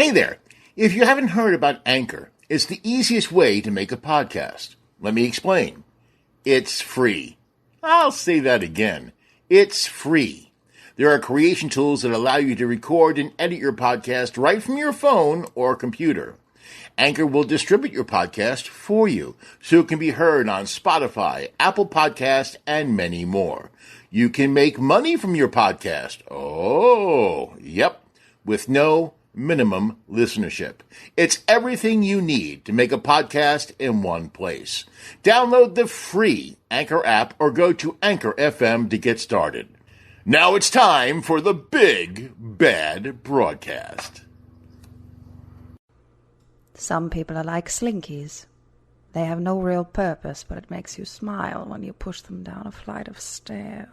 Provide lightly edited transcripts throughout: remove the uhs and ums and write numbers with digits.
Hey there. If you haven't heard about Anchor, it's the easiest way to make a podcast. Let me explain. It's free. I'll say that again. It's free. There are creation tools that allow you to record and edit your podcast right from your phone or computer. Anchor will distribute your podcast for you so it can be heard on Spotify, Apple Podcasts, and many more. You can make money from your podcast. Oh, yep, with no minimum listenership. It's everything you need to make a podcast in one place. Download the free Anchor app or go to Anchor FM to get started. Now it's time for the Big Bad Broadcast. Some people are like slinkies. They have no real purpose, but it makes you smile when you push them down a flight of stairs.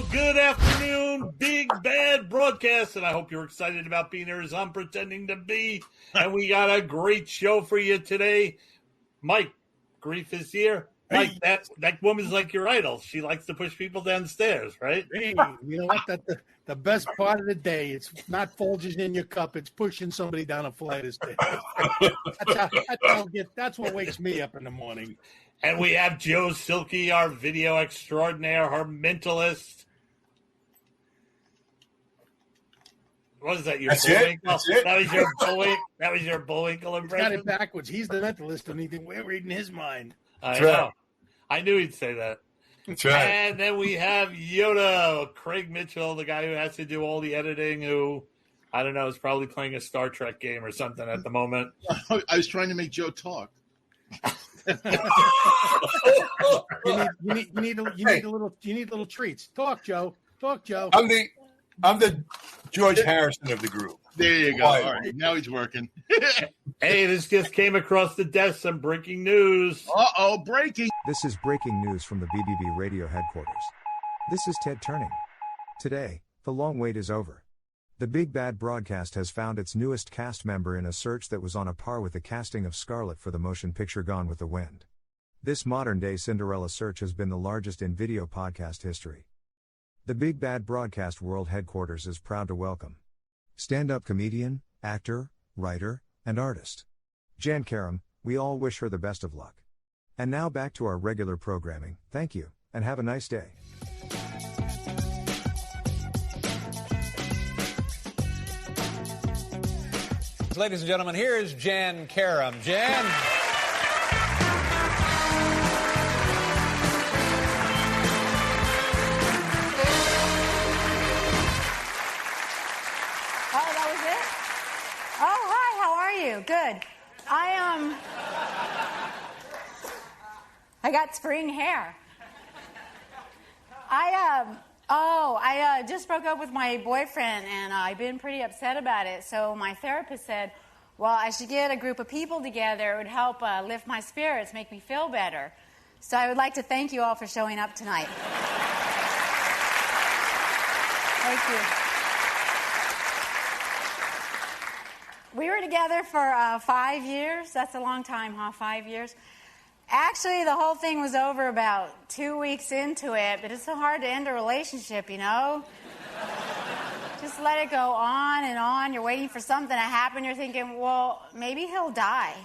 Good afternoon, Big Bad Broadcast, and I hope you're excited about being here as I'm pretending to be. And we got a great show for you today. Mike, Grief is here. Mike, that woman's like your idol. She likes to push people downstairs, right? Hey, you know what? That's the best part of the day. It's not Folgers in your cup. It's pushing somebody down a flight of stairs. That's what wakes me up in the morning. And we have Joe Silky, our video extraordinaire, her mentalist. What is that? Your Bullwinkle? That was your Bullwinkle impression. Got it backwards. He's the mentalist, and we're reading his mind. I know. I knew he'd say that. That's right. And then we have Yoda, Craig Mitchell, the guy who has to do all the editing, who, I don't know, is probably playing a Star Trek game or something at the moment. I was trying to make Joe talk. You need little treats. Talk, Joe. Talk, Joe. I'm the George Harrison of the group. There you go. All right, now he's working. Hey, this just came across the desk. Some breaking news. Uh-oh, breaking. This is breaking news from the BBB radio headquarters. This is Ted Turning. Today, the long wait is over. The Big Bad Broadcast has found its newest cast member in a search that was on a par with the casting of Scarlett for the motion picture Gone with the Wind. This modern-day Cinderella search has been the largest in video podcast history. The Big Bad Broadcast World Headquarters is proud to welcome stand-up comedian, actor, writer, and artist Jann Karam. We all wish her the best of luck. And now back to our regular programming. Thank you, and have a nice day. Ladies and gentlemen, here is Jann Karam. Jann. Good. I got spring hair. I just broke up with my boyfriend, and I've been pretty upset about it. So my therapist said, well, I should get a group of people together. It would help lift my spirits, make me feel better. So I would like to thank you all for showing up tonight. Thank you. We were together for 5 years. That's a long time, huh? 5 years. Actually, the whole thing was over about 2 weeks into it, but it's so hard to end a relationship, you know? Just let it go on and on. You're waiting for something to happen. You're thinking, well, maybe he'll die.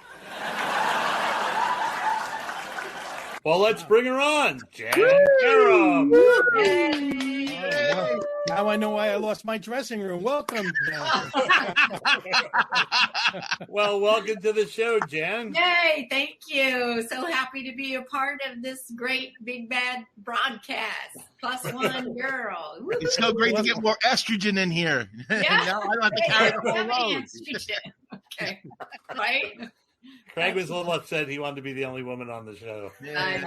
Well, let's bring her on. Jann Karam. Now I know why I lost my dressing room. Welcome. Well, welcome to the show, Jann. Yay, thank you. So happy to be a part of this great Big Bad Broadcast. Plus one girl. Woo-hoo. It's so great to get more estrogen in here. Yeah. Now I don't have to carry the whole load. Okay. Right? Craig was a little upset. He wanted to be the only woman on the show. Yeah. I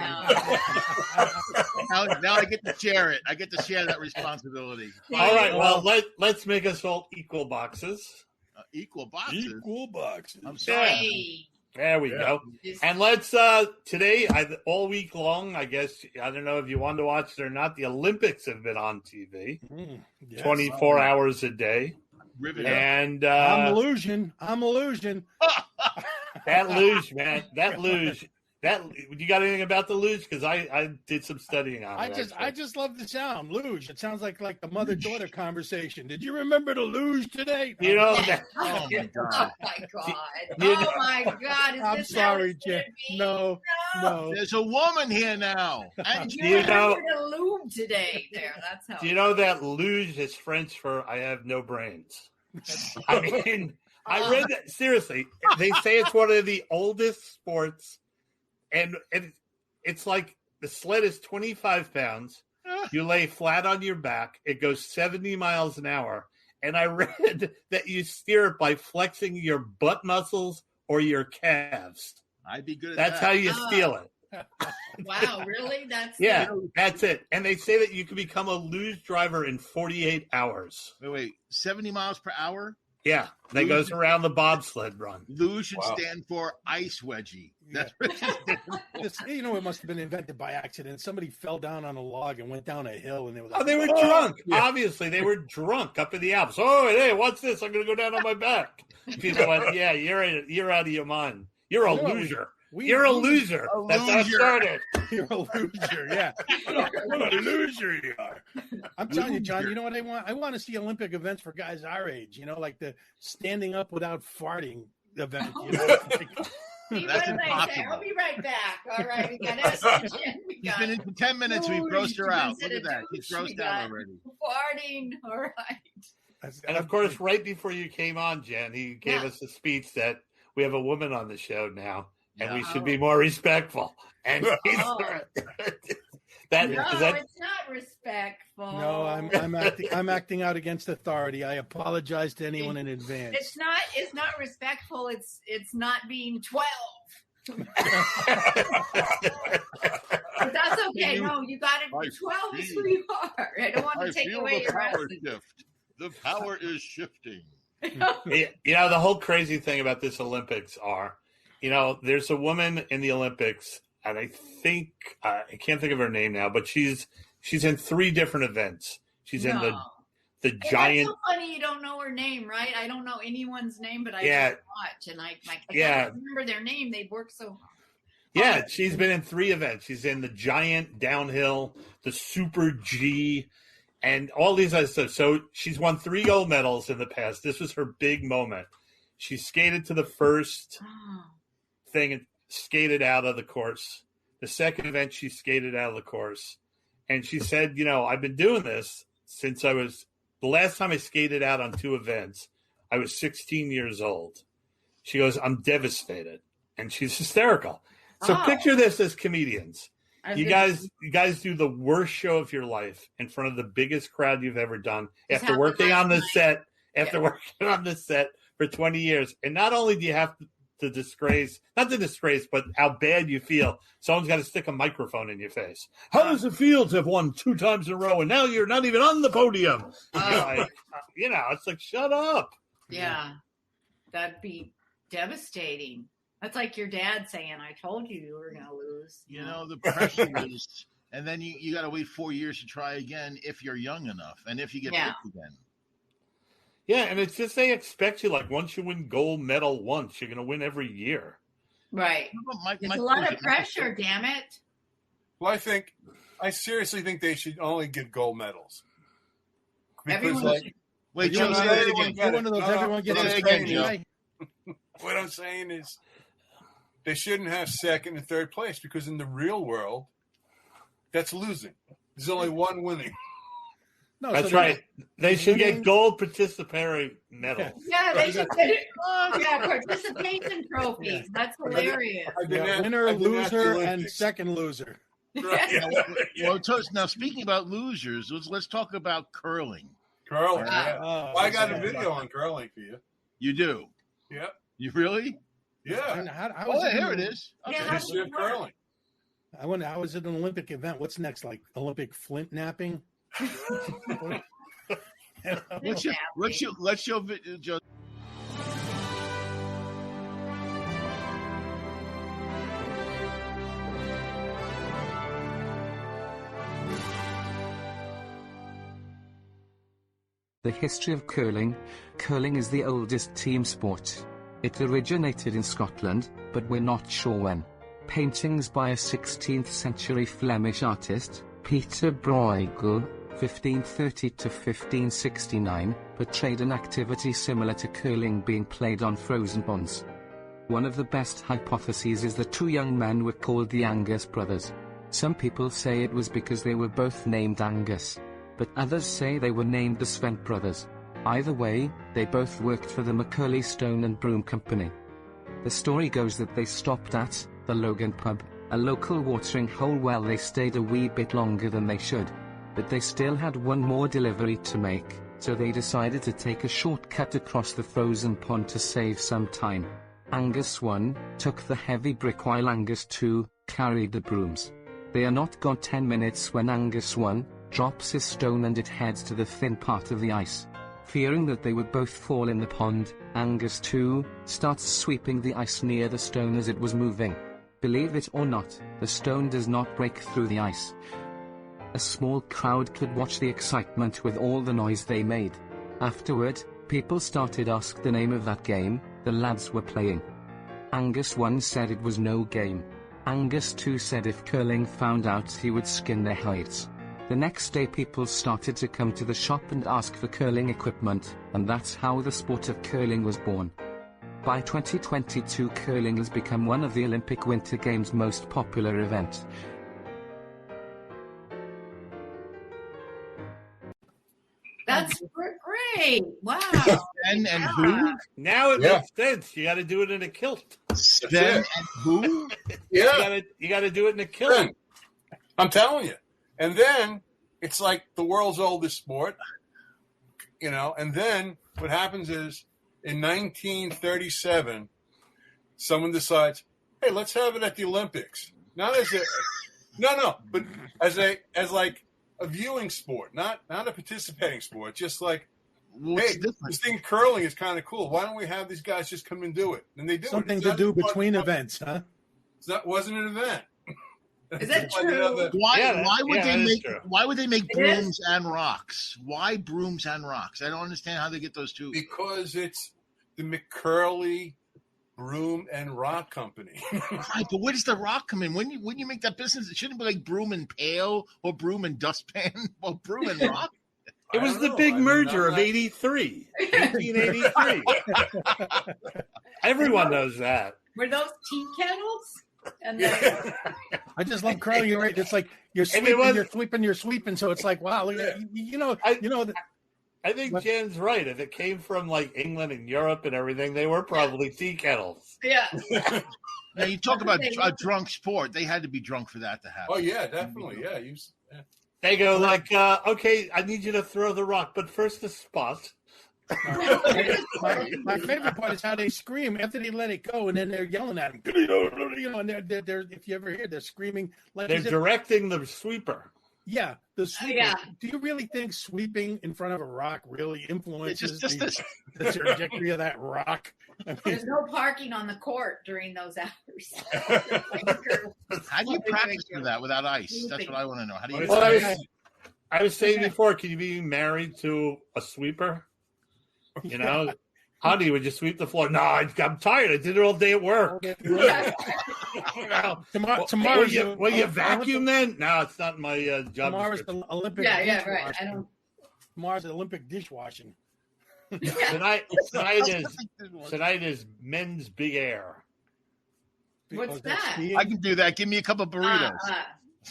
know. Now I get to share it. I get to share that responsibility. All right. Well, let's make us all equal boxes. Equal boxes? Equal boxes. I'm sorry. Hey. There we go. And let's today, all week long, I guess, I don't know if you want to watch it or not, the Olympics have been on TV 24 hours a day. And I'm illusion. That luge, man. That luge. You got anything about the luge? Because I did some studying on it. I just love the sound luge. It sounds like the mother-daughter conversation. Did you remember the luge today? You know that. Oh my god! I'm sorry, Jen. No. There's a woman here now. And you know the lube today. That's how. Do you know that luge is French for "I have no brains"? I mean, I read that seriously. They say it's one of the oldest sports. And it's like the sled is 25 pounds. You lay flat on your back. It goes 70 miles an hour. And I read that you steer it by flexing your butt muscles or your calves. I'd be good at That's how you steal it. Wow, really? That's it. And they say that you can become a luge driver in 48 hours. Wait, 70 miles per hour? Yeah, that goes around the bobsled run. Luge should stand for ice wedgie. That's it must have been invented by accident. Somebody fell down on a log and went down a hill, and they were like, they were drunk. Yeah. Obviously, they were drunk up in the Alps. Oh, hey, what's this? I'm going to go down on my back. People went, yeah, you're out of your mind. You're a loser. You're a loser. That's how it started. You're a loser, yeah. What a loser you are. I'm telling you, John, you know what I want? I want to see Olympic events for guys our age, like the standing up without farting event. That's impossible. I'll be right back. All right, we got He's been in for 10 minutes. We grossed her out. Look at that. She's grossed out already. Farting. All right. And, of course, right before you came on, Jen, he gave us a speech that we have a woman on the show now. And we should be more respectful. And it's not respectful. No, I'm acting out against authority. I apologize to anyone in advance. It's not respectful. It's not being 12. But that's okay. No, you got it. 12 is who you are. I don't want to take away your power shift. The power is shifting. The whole crazy thing about this Olympics are. There's a woman in the Olympics, and I think I can't think of her name now, but she's in 3 different events. She's in the giant. That's so funny you don't know her name, right? I don't know anyone's name, but I just watch, and I can't remember their name. They work so hard. Yeah, she's been in 3 events. She's in the giant downhill, the Super G, and all these other stuff. So she's won 3 gold medals in the past. This was her big moment. She skated to the first thing and skated out of the course. The second event, she skated out of the course. And she said, I've been doing this since the last time I skated out on 2 events, I was 16 years old. She goes, I'm devastated. And she's hysterical. So picture this as comedians. You guys do the worst show of your life in front of the biggest crowd you've ever done after working on the set for 20 years. And not only do you have to not the disgrace, but how bad you feel. Someone's got to stick a microphone in your face. How does it feel to have won 2 times in a row and now you're not even on the podium? It's like, shut up. Yeah, that'd be devastating. That's like your dad saying, I told you were going to lose. The pressure is, and then you got to wait 4 years to try again if you're young enough and if you get picked again. Yeah, and it's just they expect you, like, once you win gold medal once, you're going to win every year. Right. It's a lot of pressure, damn it. Well, I seriously think they should only give gold medals. Because, wait, Joe, say that again. You're one of those everyone gets it again, Joe. What I'm saying is they shouldn't have second and third place because in the real world, that's losing. There's only one winning. No, that's right. They should get gold participatory medals. Yeah, they should get participation trophies. That's hilarious. Winner, loser, and second loser. Right. Now speaking about losers, let's talk about curling. Curling, yeah. I got a video on curling for you. You do? Yep. You really? Yeah. Here it is. Okay. History of curling. I was at an Olympic event. What's next? Like Olympic flint napping? Let's show video. The history of curling. Curling is the oldest team sport. It originated in Scotland, but we're not sure when. Paintings by a 16th century Flemish artist, Peter Bruegel, 1530 to 1569, portrayed an activity similar to curling being played on frozen ponds. One of the best hypotheses is that two young men were called the Angus brothers. Some people say it was because they were both named Angus, but others say they were named the Svent brothers. Either way, they both worked for the Macaulay Stone and Broom Company. The story goes that they stopped at the Logan pub, a local watering hole, while they stayed a wee bit longer than they should. But they still had one more delivery to make, so they decided to take a shortcut across the frozen pond to save some time. Angus 1 took the heavy brick while Angus 2 carried the brooms. They are not gone 10 minutes when Angus 1 drops his stone and it heads to the thin part of the ice. Fearing that they would both fall in the pond, Angus 2 starts sweeping the ice near the stone as it was moving. Believe it or not, the stone does not break through the ice. A small crowd could watch the excitement with all the noise they made. Afterward, people started asking the name of that game the lads were playing. Angus 1 said it was no game. Angus 2 said if curling found out he would skin their hides. The next day people started to come to the shop and ask for curling equipment, and that's how the sport of curling was born. By 2022, curling has become one of the Olympic Winter Games' most popular events. That's great. Wow. Sven and who? Now it makes sense. You got to do it in a kilt. Sven and who? Yeah. You got to do it in a kilt. I'm telling you. And then it's like the world's oldest sport, and then what happens is in 1937, someone decides, hey, let's have it at the Olympics. Not as but as like a viewing sport, not a participating sport. Just like, hey, this thing curling is kind of cool. Why don't we have these guys just come and do it? And they do something to do between events, huh? That wasn't an event. Is that true? Why would they make brooms and rocks? Why brooms and rocks? I don't understand how they get those two. Because it's the McCurley Broom and Rock Company. Right, but where does the rock come in? When you make that business, it shouldn't be like broom and pail or broom and dustpan. Well, broom and rock. It was the big merger of 1883. Everyone knows that. Were those tea kettles? And I just love curling. You're right. It's like you're sweeping. So it's like, wow, I think Jan's right. If it came from like England and Europe and everything, they were probably tea kettles. Yeah. Now you talk about a drunk sport. They had to be drunk for that to happen. Oh yeah, definitely. Yeah, They go like, okay, I need you to throw the rock, but first the spot. My favorite part is how they scream after they let it go, and then they're yelling at him. And they're if you ever hear, they're screaming like they're directing the sweeper. Yeah, the sweeper. Yeah. Do you really think sweeping in front of a rock really influences the trajectory of that rock? I mean, there's no parking on the court during those hours. How do you practice for that without ice? That's what I want to know. How do you? Well, I was saying before, can you be married to a sweeper? Honey, would you sweep the floor? No, I'm tired. I did it all day at work. Tomorrow, will you vacuum then? No, it's not my job. Tomorrow's the Olympic. Yeah, right. Tomorrow's Olympic dishwashing. Tonight is men's big air. What's that? I can do that. Give me a couple of burritos.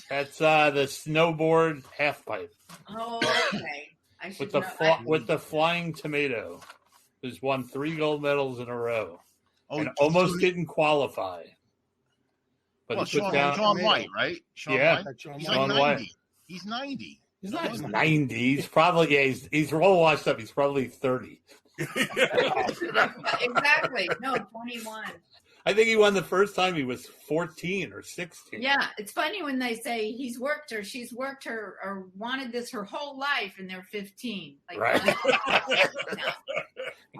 That's the snowboard half pipe. Oh, okay. With the flying tomato, who's won 3 gold medals in a row, and almost didn't qualify. But Shaun White, right? White. He's like 90. He's 90. He's not 90. He's probably he's all washed up. He's probably 30. Exactly. No, 21. I think he won the first time he was 14 or 16. Yeah, it's funny when they say he's worked her, she's worked her, or wanted this her whole life, and they're 15. Like, right.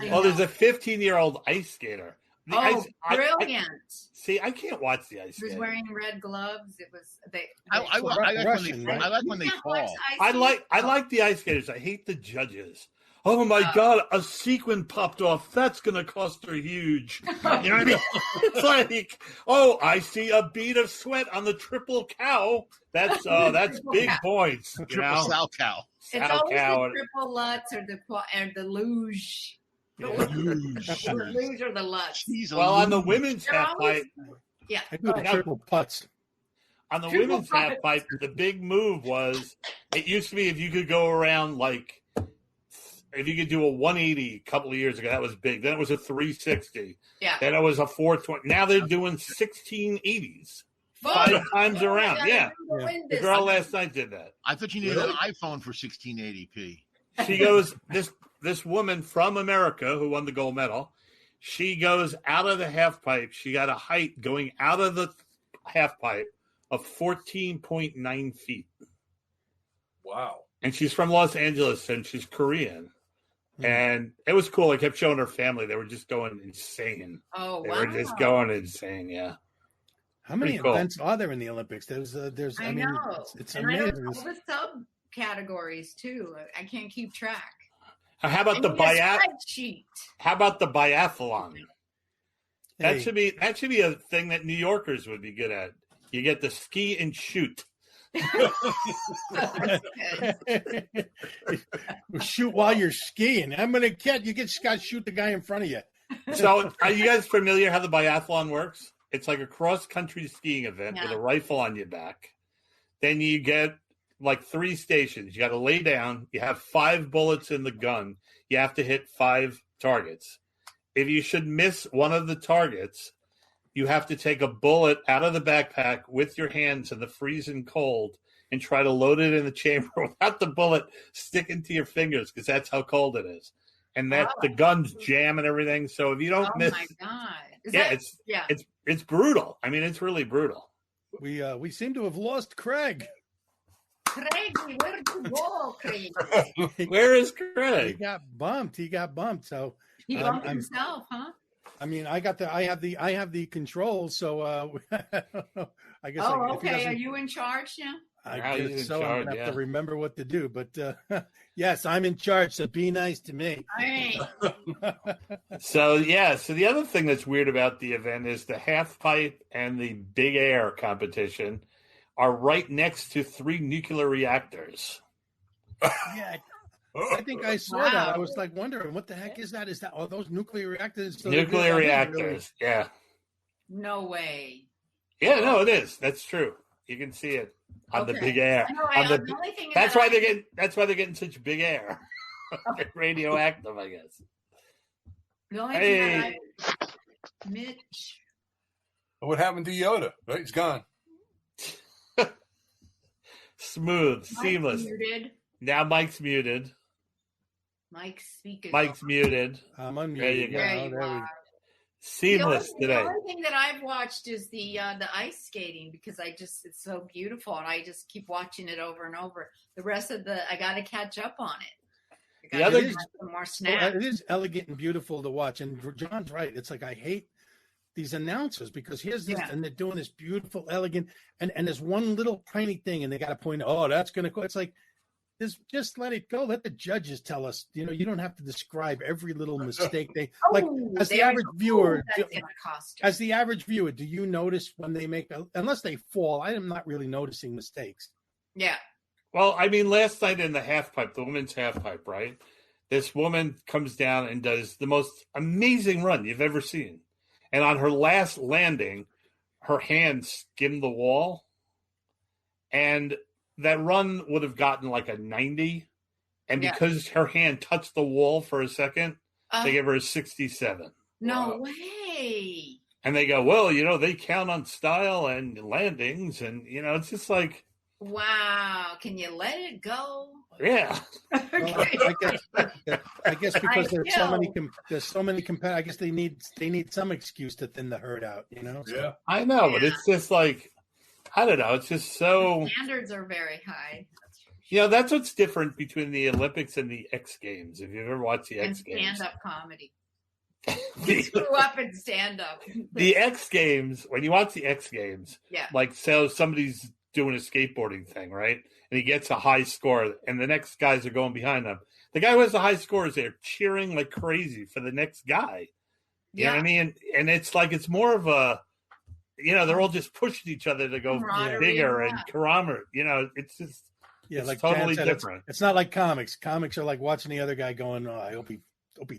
Well, there's a 15-year-old ice skater. Brilliant. See, I can't watch the ice skating. He was wearing red gloves. It was I like when they fall. I like the ice skaters. I hate the judges. oh my God, a sequin popped off. That's going to cost her huge. You know what I mean? It's like, oh, I see a bead of sweat on the triple cow. That's big points. The triple sow cow. It's always the triple Lutz or the luge. The luge or the Lutz. Well, on the women's half pipe. Yeah. I do the triple putts. On the women's half pipe, the big move was, it used to be if you could go around if you could do a 180 a couple of years ago, that was big. Then it was a 360. Yeah. Then it was a 420. Now they're doing 1680s. 5 times around. Yeah. The girl last night did that. I thought you needed an iPhone for 1680p. She goes, this woman from America who won the gold medal, she goes out of the half pipe. She got a height going out of the half pipe of 14.9 feet. Wow. And she's from Los Angeles, and she's Korean. And it was cool. I kept showing her family. They were just going insane. Oh, they wow. were just going insane, yeah. How many Pretty cool. events are there in the Olympics? I mean, know. It's and amazing. I know all the subcategories, too. I can't keep track. How about the spreadsheet? How about the biathlon? Hey. That should be a thing that New Yorkers would be good at. You get the ski and shoot. Shoot while you're skiing. You get Scott shoot the guy in front of you. So, are you guys familiar how the biathlon works? It's like a cross-country skiing event with a rifle on your back. Then you get 3 stations. You got to lay down. You have 5 bullets in the gun. You have to hit 5 targets. If you should miss one of the targets, you have to take a bullet out of the backpack with your hands in the freezing cold and try to load it in the chamber without the bullet sticking to your fingers, because that's how cold it is. And the guns jam and everything. So if you don't miss, my God, it's brutal. I mean, it's really brutal. We seem to have lost Craig. Craig, where did you go, Craig? Where is Craig? He got bumped. So he bumped himself, huh? I mean, I have the controls, so I guess. Oh, okay. Are you in charge now? I guess so. I'm gonna have to remember what to do, but yes, I'm in charge. So be nice to me. So the other thing that's weird about the event is the half pipe and the big air competition are right next to 3 nuclear reactors. Yeah. I think I saw that. I was wondering, what the heck is that? Are those nuclear reactors? Nuclear reactors, yeah. No way. Yeah, no, it is. That's true. You can see it on the big air. That's why they're getting such big air. Radioactive, I guess. The only thing Mitch. What happened to Yoda? Right, he's gone. Smooth, seamless. Muted. Now Mike's muted. Mike's muted. I'm unmuted. There you go. There you are. Seamless today. The only thing that I've watched is the ice skating, because it's so beautiful, and I just keep watching it over and over. The rest of I got to catch up on it. The other some more snaps. It is elegant and beautiful to watch, and John's right. It's I hate these announcers, because here's this, and they're doing this beautiful, elegant, and there's one little tiny thing, and they got to point. Oh, that's going to. It's just let it go. Let the judges tell us. You don't have to describe every little mistake they as the average viewer. As the average viewer, do you notice when they make unless they fall? I am not really noticing mistakes. Yeah. Well, I mean, last night in the half pipe, the women's half pipe, right? This woman comes down and does the most amazing run you've ever seen, and on her last landing, her hand skimmed the wall, and that run would have gotten a 90, and because her hand touched the wall for a second, they give her a 67. No way. And they go, well, they count on style and landings, and it's just wow. Can you let it go? Yeah. Well, I guess because there's so many competitors. I guess they need some excuse to thin the herd out. So. Yeah, I know, but it's just I don't know. It's just so standards are very high. That's what's different between the Olympics and the X Games. If you've ever watched the X Games, stand-up comedy. Grew up in stand-up. The X Games. When you watch the X Games, so somebody's doing a skateboarding thing, right? And he gets a high score, and the next guys are going behind him. The guy who has the high score is there cheering like crazy for the next guy. You know what I mean? And it's like it's more of a, they're all just pushing each other to go bigger and camaraderie. It's just it's like totally said, different. It's not like comics. Comics are like watching the other guy going, "Oh, I hope he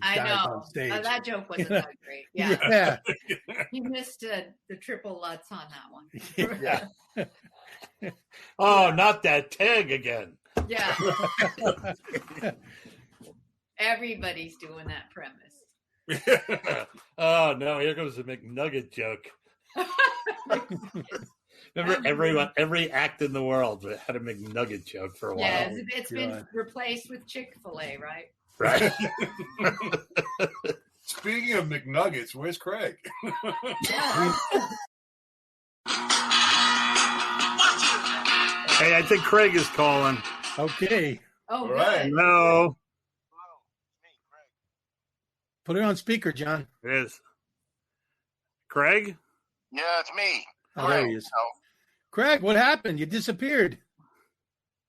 dies on stage." That joke wasn't that great. Yeah. He missed the triple Lutz on that one. Yeah. Oh, not that tag again. Yeah. Everybody's doing that premise. Oh no! Here comes the McNugget joke. Remember, every act in the world had a McNugget joke for a while. Yeah, it's been replaced with Chick-fil-A, right? Right. Speaking of McNuggets, where's Craig? Hey, I think Craig is calling. Okay. Oh, all right. No. Put it on speaker, John. It is. Craig? Yeah, it's me. Oh, there he is. Craig, what happened? You disappeared.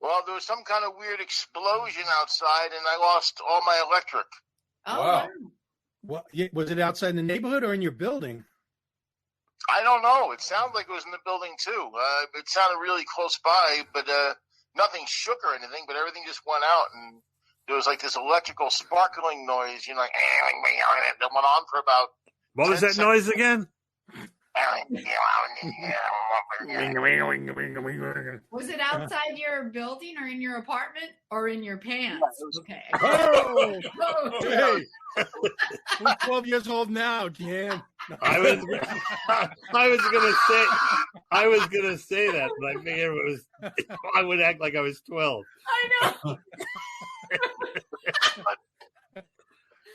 Well, there was some kind of weird explosion outside, and I lost all my electric. Oh, wow. What, was it outside in the neighborhood or in your building? I don't know. It sounded like it was in the building, too. It sounded really close by, but nothing shook or anything, but everything just went out, and there was like this electrical sparkling noise, like, that went on for about What was that noise again? Was it outside your building or in your apartment or in your pants? Okay. Oh, hey. Who's 12 years old now, Jan? I was gonna say that, but I figured it was. I would act like I was 12. I know.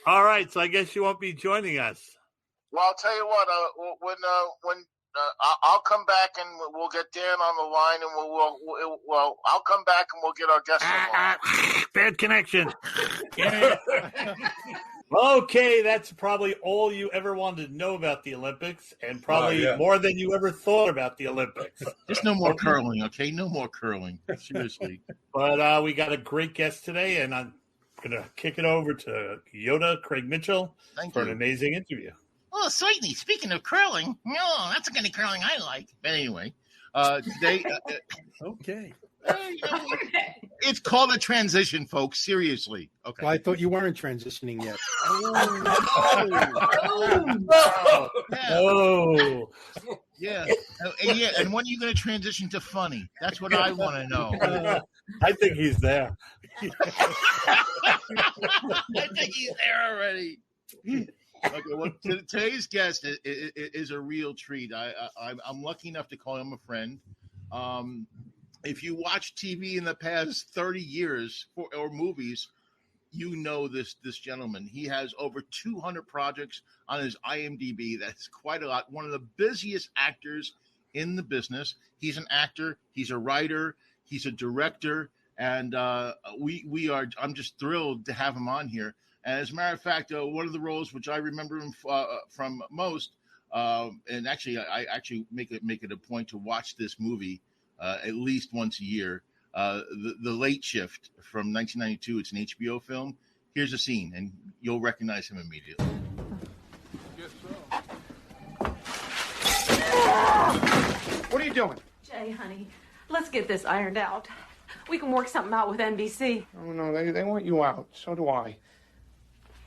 All right, so I guess you won't be joining us. Well, I'll tell you what. When I'll come back and we'll get Dan on the line, and we'll I'll come back and we'll get our guests on the line. Bad connection. Okay, that's probably all you ever wanted to know about the Olympics, and probably more than you ever thought about the Olympics. Just no more curling, okay? No more curling. Seriously. But we got a great guest today, and I'm going to kick it over to Yoda, Craig Mitchell, for an amazing interview. Well, certainly. Speaking of curling, that's the kind of curling I like. But anyway, today... okay. It's called a transition, folks. Seriously. Okay. Well, I thought you weren't transitioning yet. Yeah. Yeah. And when are you going to transition to funny? That's what I want to know. I think he's there. I think he's there already. Okay. Well, today's guest is a real treat. I'm lucky enough to call him a friend. If you watch TV in the past 30 years or movies, you know this gentleman. He has over 200 projects on his IMDb. That's quite a lot. One of the busiest actors in the business. He's an actor. He's a writer. He's a director. And I'm just thrilled to have him on here. And as a matter of fact, one of the roles which I remember him from most, and actually I make it a point to watch this movie at least once a year. The Late Shift from 1992. It's an HBO film. Here's a scene, and you'll recognize him immediately. Guess so. What are you doing? Jay, honey, let's get this ironed out. We can work something out with NBC. Oh, no, they want you out. So do I.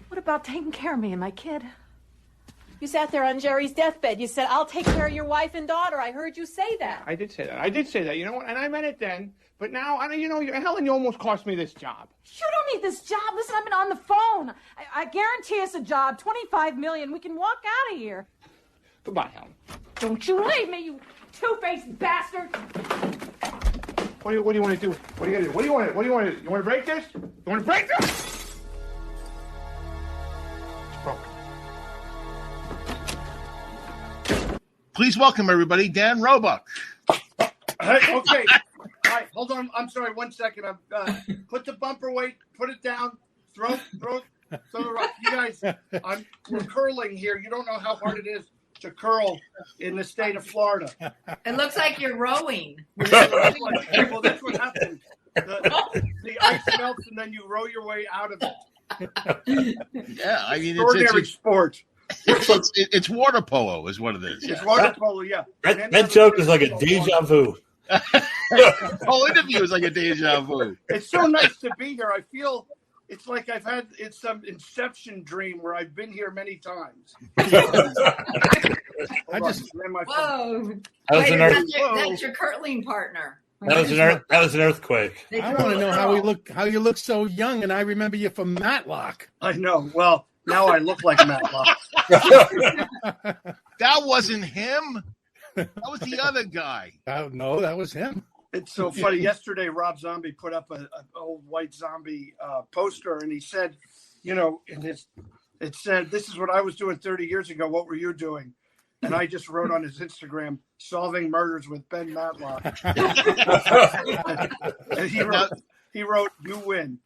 What about taking care of me and my kid? You sat there on Jerry's deathbed. You said, I'll take care of your wife and daughter. I heard you say that. I did say that. You know what? And I meant it then. But now, Helen, you almost cost me this job. You don't need this job. Listen, I've been on the phone. I guarantee us a job, $25 million. We can walk out of here. Goodbye, Helen. Don't you leave me, you two-faced bastard. What do you want to do? What do you want to do? You want to break this? You want to break this? It's broken. Please welcome, everybody, Dan Roebuck. Hey, okay. All right, hold on. I'm sorry. 1 second. Put the bumper weight. Put it down. Throw the rock. You guys, we're curling here. You don't know how hard it is to curl in the state of Florida. It looks like you're rowing. Well, that's what happens. The ice melts, and then you row your way out of it. Yeah, I mean, extraordinary sport. It's water polo, is what it is. It's water polo, yeah. That joke is like a deja vu. The whole interview is like a deja vu. It's so nice to be here. I feel it's like it's some Inception dream where I've been here many times. Whoa! That's your curling partner. That was an earthquake. I want to know how you look so young, and I remember you from Matlock. I know. Well, now I look like Matlock. That wasn't him. That was the other guy. No, that was him. It's so funny. Yesterday, Rob Zombie put up an old White Zombie poster, and he said, it said, "This is what I was doing 30 years ago. What were you doing?" And I just wrote on his Instagram, "Solving murders with Ben Matlock." And he wrote, "You win."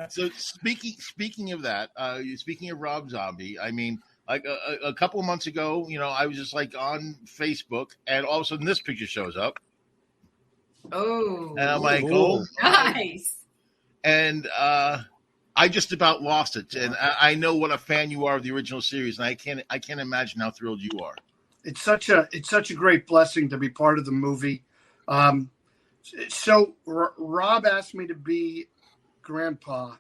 So speaking of that, speaking of Rob Zombie, I mean, like a couple of months ago, I was just like on Facebook, and all of a sudden this picture shows up. Oh, and I'm like, oh, nice. And I just about lost it, and I know what a fan you are of the original series, and I can't imagine how thrilled you are. It's such a great blessing to be part of the movie. So Rob asked me to be Grandpa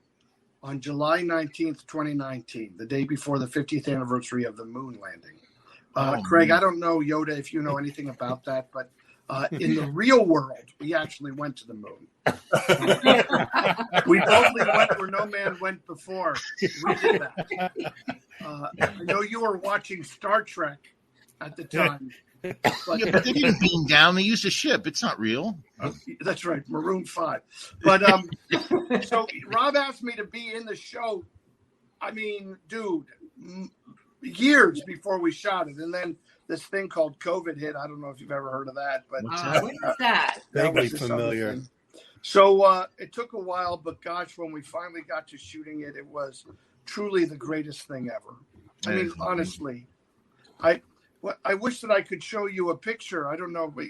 on July 19th, 2019, the day before the 50th anniversary of the moon landing. Craig, I don't know, Yoda, if you know anything about that, but in the real world, we actually went to the moon. We boldly went where no man went before. We did that. I know you were watching Star Trek at the time. But they didn't beam down. They used a ship. It's not real. That's right, Maroon 5. But so Rob asked me to be in the show. I mean, dude, years before we shot it, and then this thing called COVID hit. I don't know if you've ever heard of that, but what is that? Vaguely familiar. So it took a while, but gosh, when we finally got to shooting it, it was truly the greatest thing ever. I mean, honestly, I wish that I could show you a picture. I don't know, but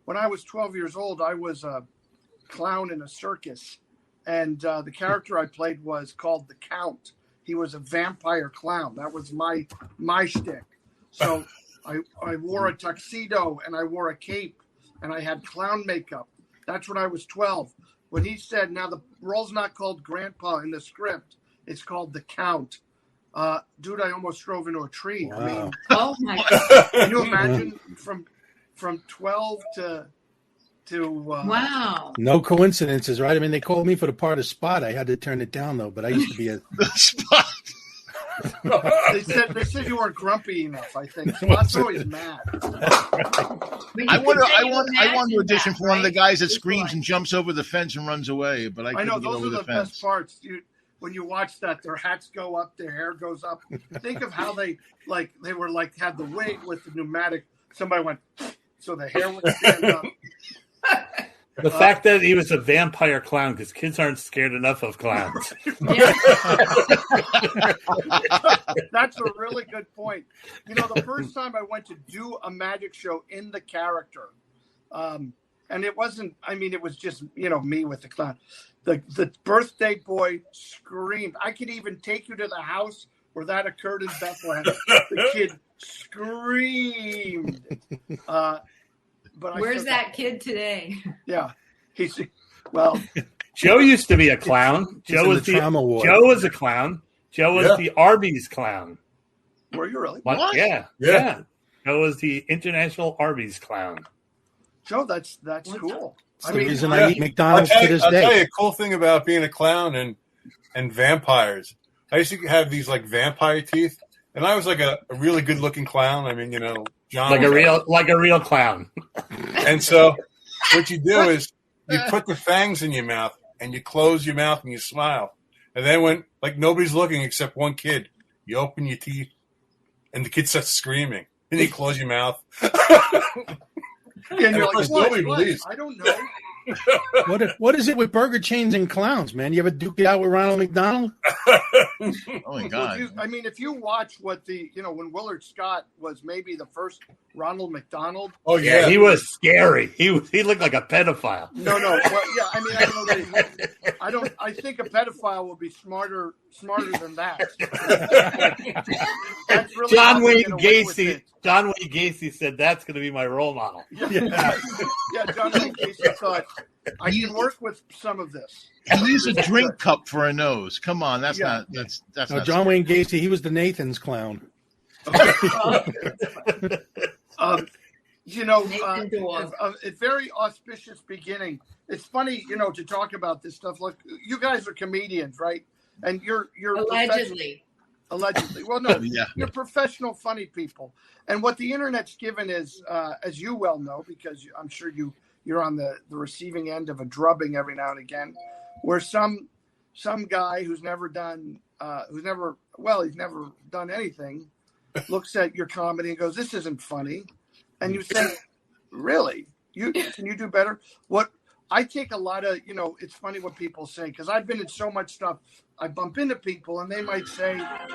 when I was 12 years old, I was a clown in a circus, and the character I played was called the Count. He was a vampire clown. That was my shtick. So I wore a tuxedo and I wore a cape and I had clown makeup. That's when I was 12. When he said, now the role's not called Grandpa in the script, it's called the Count. Dude, I almost drove into a tree. Wow. I mean, oh my God. Can you imagine from 12 to wow. No coincidences, right? I mean, they called me for the part of Spot. I had to turn it down though, but I used to be a Spot. They said you weren't grumpy enough. I think Spot's always mad. I want to audition for one of the guys that screams and jumps over the fence and runs away, but I know those are the best parts. When you watch that, their hats go up, their hair goes up. Think of how they had the wig with the pneumatic. Somebody went, so the hair would stand up. The fact that he was a vampire clown, because kids aren't scared enough of clowns. That's a really good point. The first time I went to do a magic show in the character, and it wasn't, it was just, me with the clown. The birthday boy screamed. I could even take you to the house where that occurred in Bethlehem. The kid screamed. But where's that kid today? Yeah, Joe used to be a clown. Joe was a clown. Joe was the Arby's clown. Were you really? What? Yeah. Joe was the international Arby's clown. Joe, that's cool. That's the reason I eat McDonald's to this day. I'll tell you a cool thing about being a clown and vampires. I used to have these like vampire teeth, and I was like a really good looking clown. I mean, John like a real clown. And so what you do is you put the fangs in your mouth and you close your mouth and you smile. And then when like nobody's looking except one kid, you open your teeth and the kid starts screaming. And you close your mouth. And you're like, nobody believes. I don't know. What is it with burger chains and clowns, man? You ever duke it out with Ronald McDonald? Oh my God! If you watch what when Willard Scott was maybe the first Ronald McDonald. Oh yeah, he was scary. He looked like a pedophile. No. Well, yeah, I mean, I don't know that I think a pedophile will be smarter than that. That's really John Wayne Gacy said that's going to be my role model. Yeah, John Wayne Gacy thought I can work with some of this. He used a drink cup for a nose. Come on, that's not. John Wayne Gacy. He was the Nathan's clown. A very auspicious beginning. It's funny, to talk about this stuff. Look, you guys are comedians, right? And you're allegedly. Well, no, you're professional, funny people. And what the internet's given is, as you well know, because I'm sure you're on the receiving end of a drubbing every now and again, where some guy who's never done anything, looks at your comedy and goes, "This isn't funny," and you say, "Really? Can you do better?" What I take a lot of, it's funny what people say, because I've been in so much stuff. I bump into people and they might say, how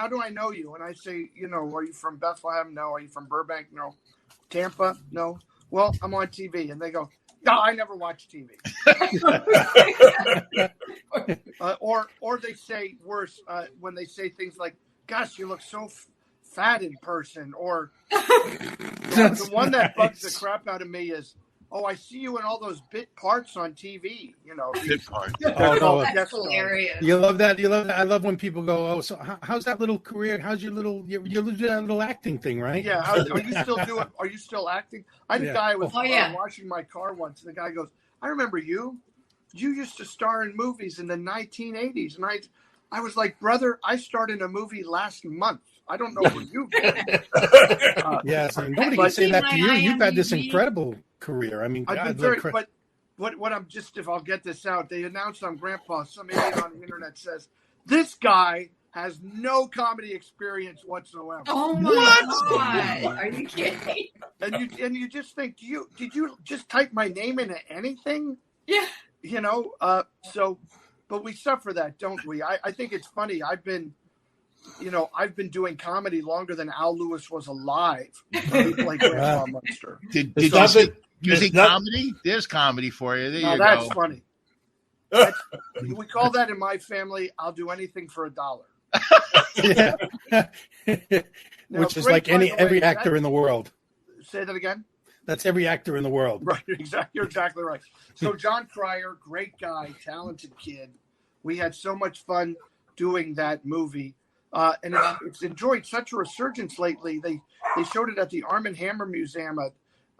do I know you? And I say, are you from Bethlehem? No. Are you from Burbank? No. Tampa? No. Well, I'm on TV. And they go, no, I never watch TV. Or they say worse when they say things like, gosh, you look so fat in person. Or the one that bugs the crap out of me is, oh, I see you in all those bit parts on TV. Bit parts. That's hilarious. You love that. I love when people go, oh, so how's that little career? How's your little that little acting thing, right? Yeah. Are you still acting? I had a guy was washing my car once, and the guy goes, I remember you. You used to star in movies in the 1980s. And I was like, brother, I starred in a movie last month. I don't know where you get. Yes, nobody can say that to you. You've had this incredible career. I mean, but what I'm just, if I'll get this out, they announced on Grandpa, some idiot on the internet says, this guy has no comedy experience whatsoever. Oh my God. Are you kidding? And you just think, did you just type my name into anything? Yeah. But we suffer that, don't we? I think it's funny. I've been doing comedy longer than Al Lewis was alive. Like Grandpa Munster. Did you see comedy? There's comedy for you. There you go. That's funny. We call that in my family, I'll do anything for $1. Which is like every actor in the world. Say that again? That's every actor in the world. Right, exactly. You're exactly right. So John Cryer, great guy, talented kid. We had so much fun doing that movie. And it's enjoyed such a resurgence lately. They showed it at the Arm & Hammer Museum,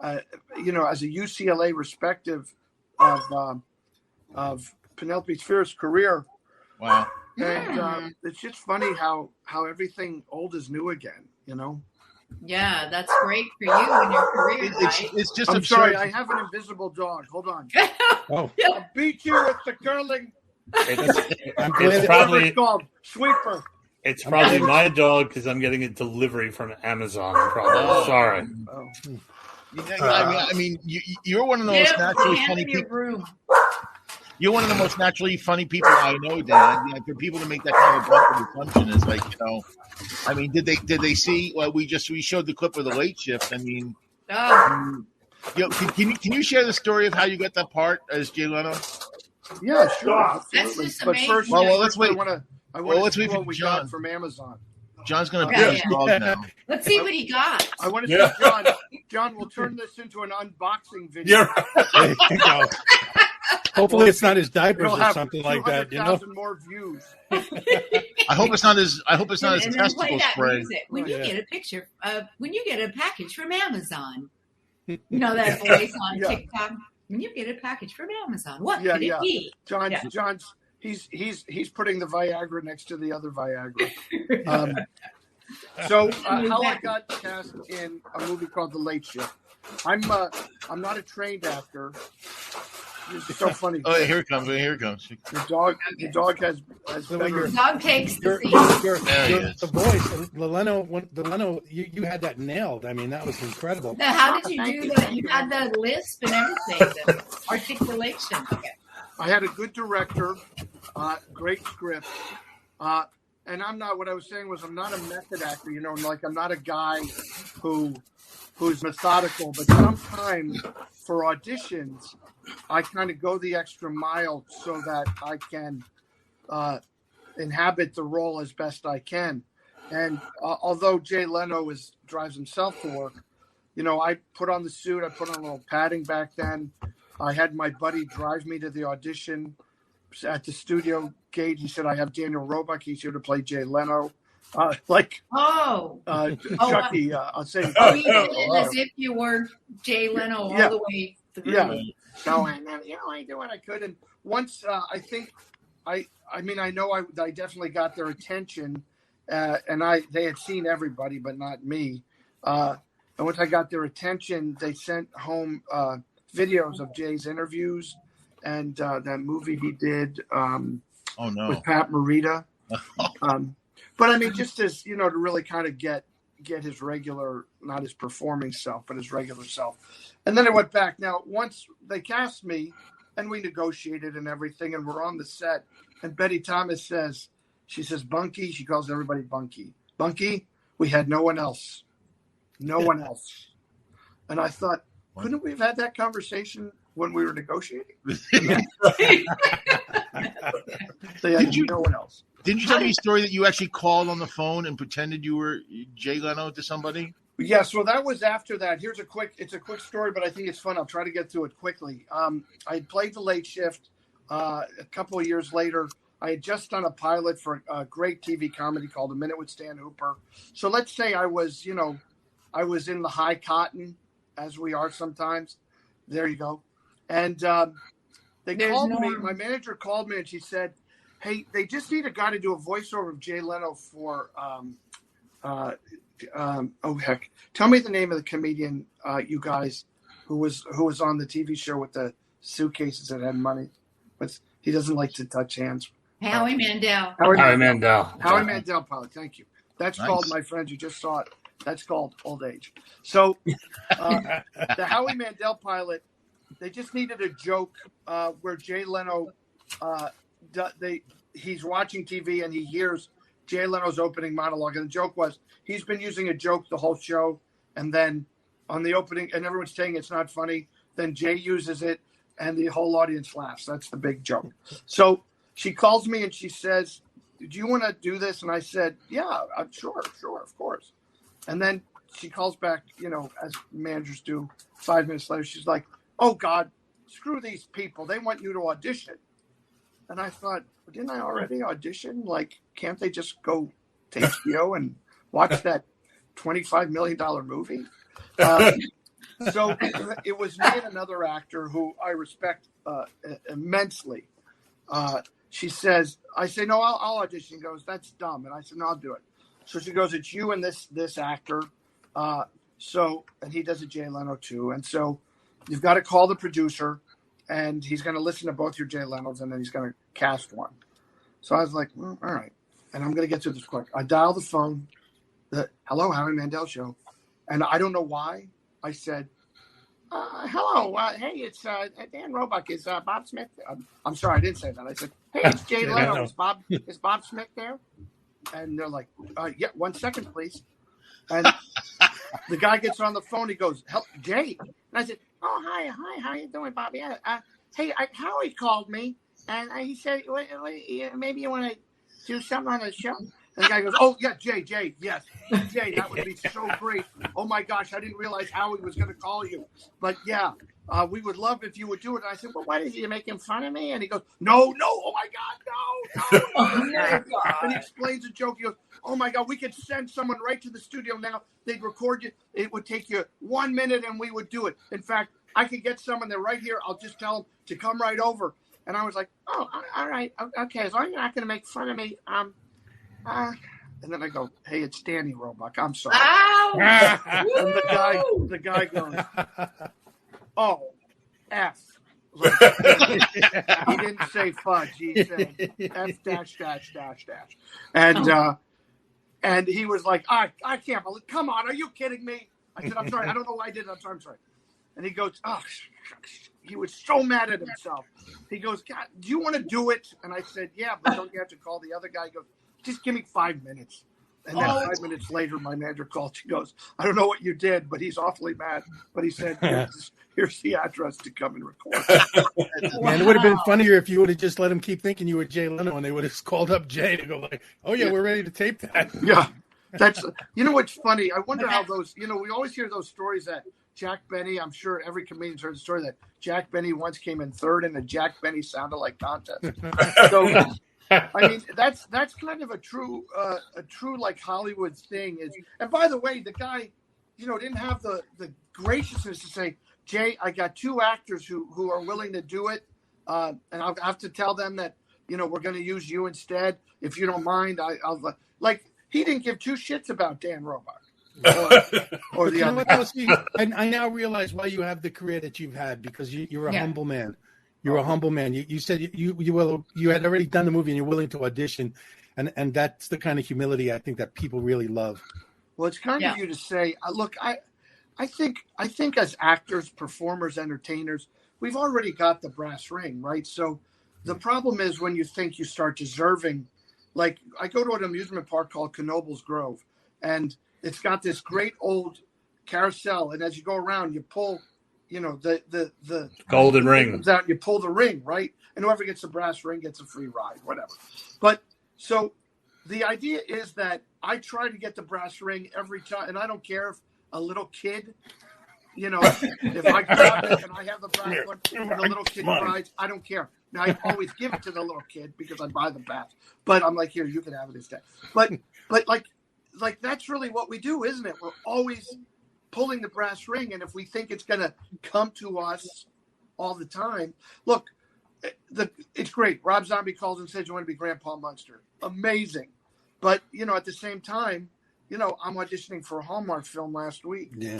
as a UCLA respective of Penelope Sphere's career. Wow. And it's just funny how everything old is new again, Yeah, that's great for you and your career. It's just I'm absurd. sorry, I have an invisible dog. Hold on. Oh. I'll beat you with the curling. It's probably called Sweeper. It's probably my dog because I'm getting a delivery from Amazon. Probably. Sorry. I mean, you're one of the most naturally funny people. You're one of the most naturally funny people I know, Dan. For people to make that kind of blunt assumption is like, I mean, did they see? Well, we showed the clip of the Late Shift. I mean, can you share the story of how you got that part as Jay Leno? Yeah, sure. That's just but amazing. first, let's wait. I want to see for what we John got from Amazon. John's going to put his dog now. Let's see what he got. I want to see John. John, we'll turn this into an unboxing video. There you go. Hopefully, it's not his diapers or something like that. 200,000 more views. I hope it's not his. I hope it's not his testicle spray. When you get a picture, when you get a package from Amazon, that voice on TikTok. When you get a package from Amazon, what could it be? John's he's putting the Viagra next to the other Viagra. So how I got cast in a movie called The Late Shift. I'm not a trained actor. It's so funny. Oh, here it comes. Here it comes. The dog has better. Dog takes the The voice, the Leno, you had that nailed. I mean, that was incredible. Now, how did you do that? You had the lisp and everything, the articulation. Okay. I had a good director, great script, and I'm not. What I was saying was, I'm not a method actor. You know, like I'm not a guy who's methodical. But sometimes for auditions, I kind of go the extra mile so that I can inhabit the role as best I can. And although Jay Leno drives himself to work, you know, I put on the suit. I put on a little padding back then. I had my buddy drive me to the audition at the studio gate. He said, I have Daniel Roebuck. He's here to play Jay Leno. Chucky, I'll say. As if you were Jay Leno all the way through. Yeah. So, and then, you know, I did what I could. And once I think, I definitely got their attention. And they had seen everybody, but not me. And once I got their attention, they sent home videos of Jay's interviews and that movie he did with Pat Morita. But I mean, just as, you know, to really kind of get his regular, not his performing self, but his regular self. And then I went back. Now, once they cast me and we negotiated and everything, and we're on the set, and Betty Thomas says, Bunky, she calls everybody Bunky. Bunky, we had no one else. No one else. And I thought, couldn't we have had that conversation when we were negotiating? No one else. Didn't you tell me a story that you actually called on the phone and pretended you were Jay Leno to somebody? Yes, well, that was after that. It's a quick story, but I think it's fun. I'll try to get through it quickly. I played The Late Shift. A couple of years later, I had just done a pilot for a great TV comedy called A Minute with Stan Hooper. So let's say I was in the high cotton, as we are sometimes. There you go. And they called me. My manager called me and she said, hey, they just need a guy to do a voiceover of Jay Leno for, tell me the name of the comedian, you guys, who was on the TV show with the suitcases that had money. But he doesn't like to touch hands. Howie Mandel. Howie Mandel pilot. Thank you. That's nice. Called, my friends, you just saw it. That's called old age. So the Howie Mandel pilot, they just needed a joke where Jay Leno, he's watching TV and he hears Jay Leno's opening monologue. And the joke was, he's been using a joke the whole show. And then on the opening, and everyone's saying it's not funny. Then Jay uses it and the whole audience laughs. That's the big joke. So she calls me and she says, do you want to do this? And I said, yeah, I'm sure, of course. And then she calls back, you know, as managers do 5 minutes later. She's like, oh, God, screw these people. They want you to audition. And I thought, didn't I already audition? Like, can't they just go to HBO and watch that $25 million movie? So it was me and another actor who I respect immensely. She says, I say, no, I'll audition. She goes, that's dumb. And I said, no, I'll do it. So she goes, it's you and this actor. And he does a Jay Leno too. And so you've got to call the producer and he's going to listen to both your Jay Lenos and then he's going to cast one. So I was like, all right. And I'm going to get through this quick. I dial the phone, hello, Howie Mandel show. And I don't know why I said, hello, hey, it's Dan Roebuck. Is Bob Smith? I'm sorry, I didn't say that. I said, hey, it's Jay Leno. Is Bob Smith there? And they're like, yeah, 1 second, please. And the guy gets on the phone. He goes, help, Jay. And I said, oh, hi, how you doing, Bobby? Hey, Howie called me, and he said, maybe you want to do something on the show? And the guy goes, oh, yeah, Jay, yes. Jay, that would be so great. Oh, my gosh, I didn't realize Howie was going to call you. But, yeah, we would love if you would do it. And I said, well, why did you making fun of me? And he goes, no, oh, my God, no. And he explains the joke. He goes, oh, my God, we could send someone right to the studio now. They'd record you. It would take you 1 minute, and we would do it. In fact, I could get someone there right here. I'll just tell them to come right over. And I was like, oh, all right. Okay, as long as you're not going to make fun of me, and then I go, hey, it's Daniel Roebuck. I'm sorry. And the guy goes, oh, F. Like, he didn't say fudge. He said F .. And he was like, I can't believe, come on, are you kidding me? I said, I'm sorry. I don't know why I did it. I'm sorry. And he goes, oh, he was so mad at himself. He goes, God, do you want to do it? And I said, yeah, but don't you have to call the other guy? He goes, just give me 5 minutes. And then 5 minutes later, my manager called. She goes, I don't know what you did, but he's awfully mad. But he said, here's the address to come and record. Man, it would have been funnier if you would have just let him keep thinking you were Jay Leno, and they would have called up Jay to go like, oh, yeah, we're ready to tape that. Yeah. That's, what's funny? I wonder how those, we always hear those stories that Jack Benny, I'm sure every comedian's heard the story that Jack Benny once came in third in a Jack Benny sounded like contest. So, I mean, that's kind of a true like Hollywood thing is. And by the way, the guy, didn't have the graciousness to say, Jay, I got 2 actors who are willing to do it, and I'll have to tell them that we're going to use you instead if you don't mind. I'll like he didn't give 2 shits about Dan Roebuck or the other. I now realize why you have the career that you've had, because you're a humble man. You're a humble man. You said you had already done the movie and you're willing to audition, and that's the kind of humility I think that people really love. Well, it's kind of you to say, look, I think as actors, performers, entertainers, we've already got the brass ring, right? So the problem is when you think you start deserving, like I go to an amusement park called Knobel's Grove, and it's got this great old carousel, and as you go around, you pull. The golden ring out, you pull the ring, right? And whoever gets the brass ring gets a free ride, whatever. But so the idea is that I try to get the brass ring every time, and I don't care if a little kid, if I grab it and I have the brass one and the little kid rides, I don't care. Now I always give it to the little kid because I buy the brass, but I'm like, here, you can have it instead. But like that's really what we do, isn't it? We're always pulling the brass ring, and if we think it's going to come to us all the time, look, it's great. Rob Zombie calls and says you want to be Grandpa Munster. Amazing. But, at the same time, I'm auditioning for a Hallmark film last week. Yeah.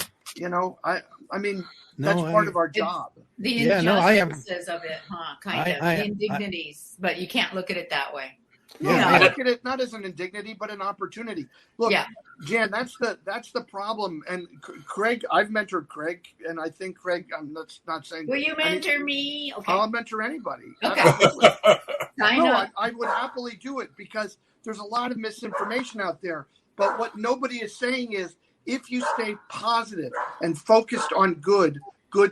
I mean, that's part of our job. The injustices of it, the indignities, but you can't look at it that way. I look at it not as an indignity, but an opportunity. Look, Jan, that's the problem. And Craig, I've mentored Craig, and I think Craig, I'm not saying. Will you mentor me? Okay. I'll mentor anybody. Okay. I would happily do it because there's a lot of misinformation out there. But what nobody is saying is if you stay positive and focused on good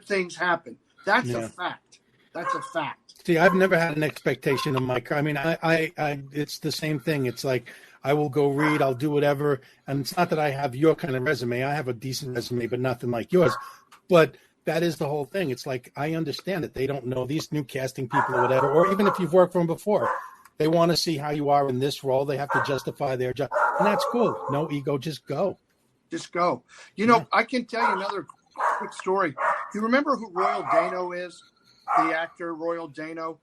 things happen. That's a fact. That's a fact. See, I've never had an expectation of my career. I mean, I it's the same thing. It's like I will go read, I'll do whatever. And it's not that I have your kind of resume. I have a decent resume, but nothing like yours. But that is the whole thing. It's like I understand that they don't know these new casting people or whatever, or even if you've worked for them before. They want to see how you are in this role. They have to justify their job. And that's cool. No ego, just go. Just go. I can tell you another quick story. Do you remember who Royal Dano is? The actor Royal Dano.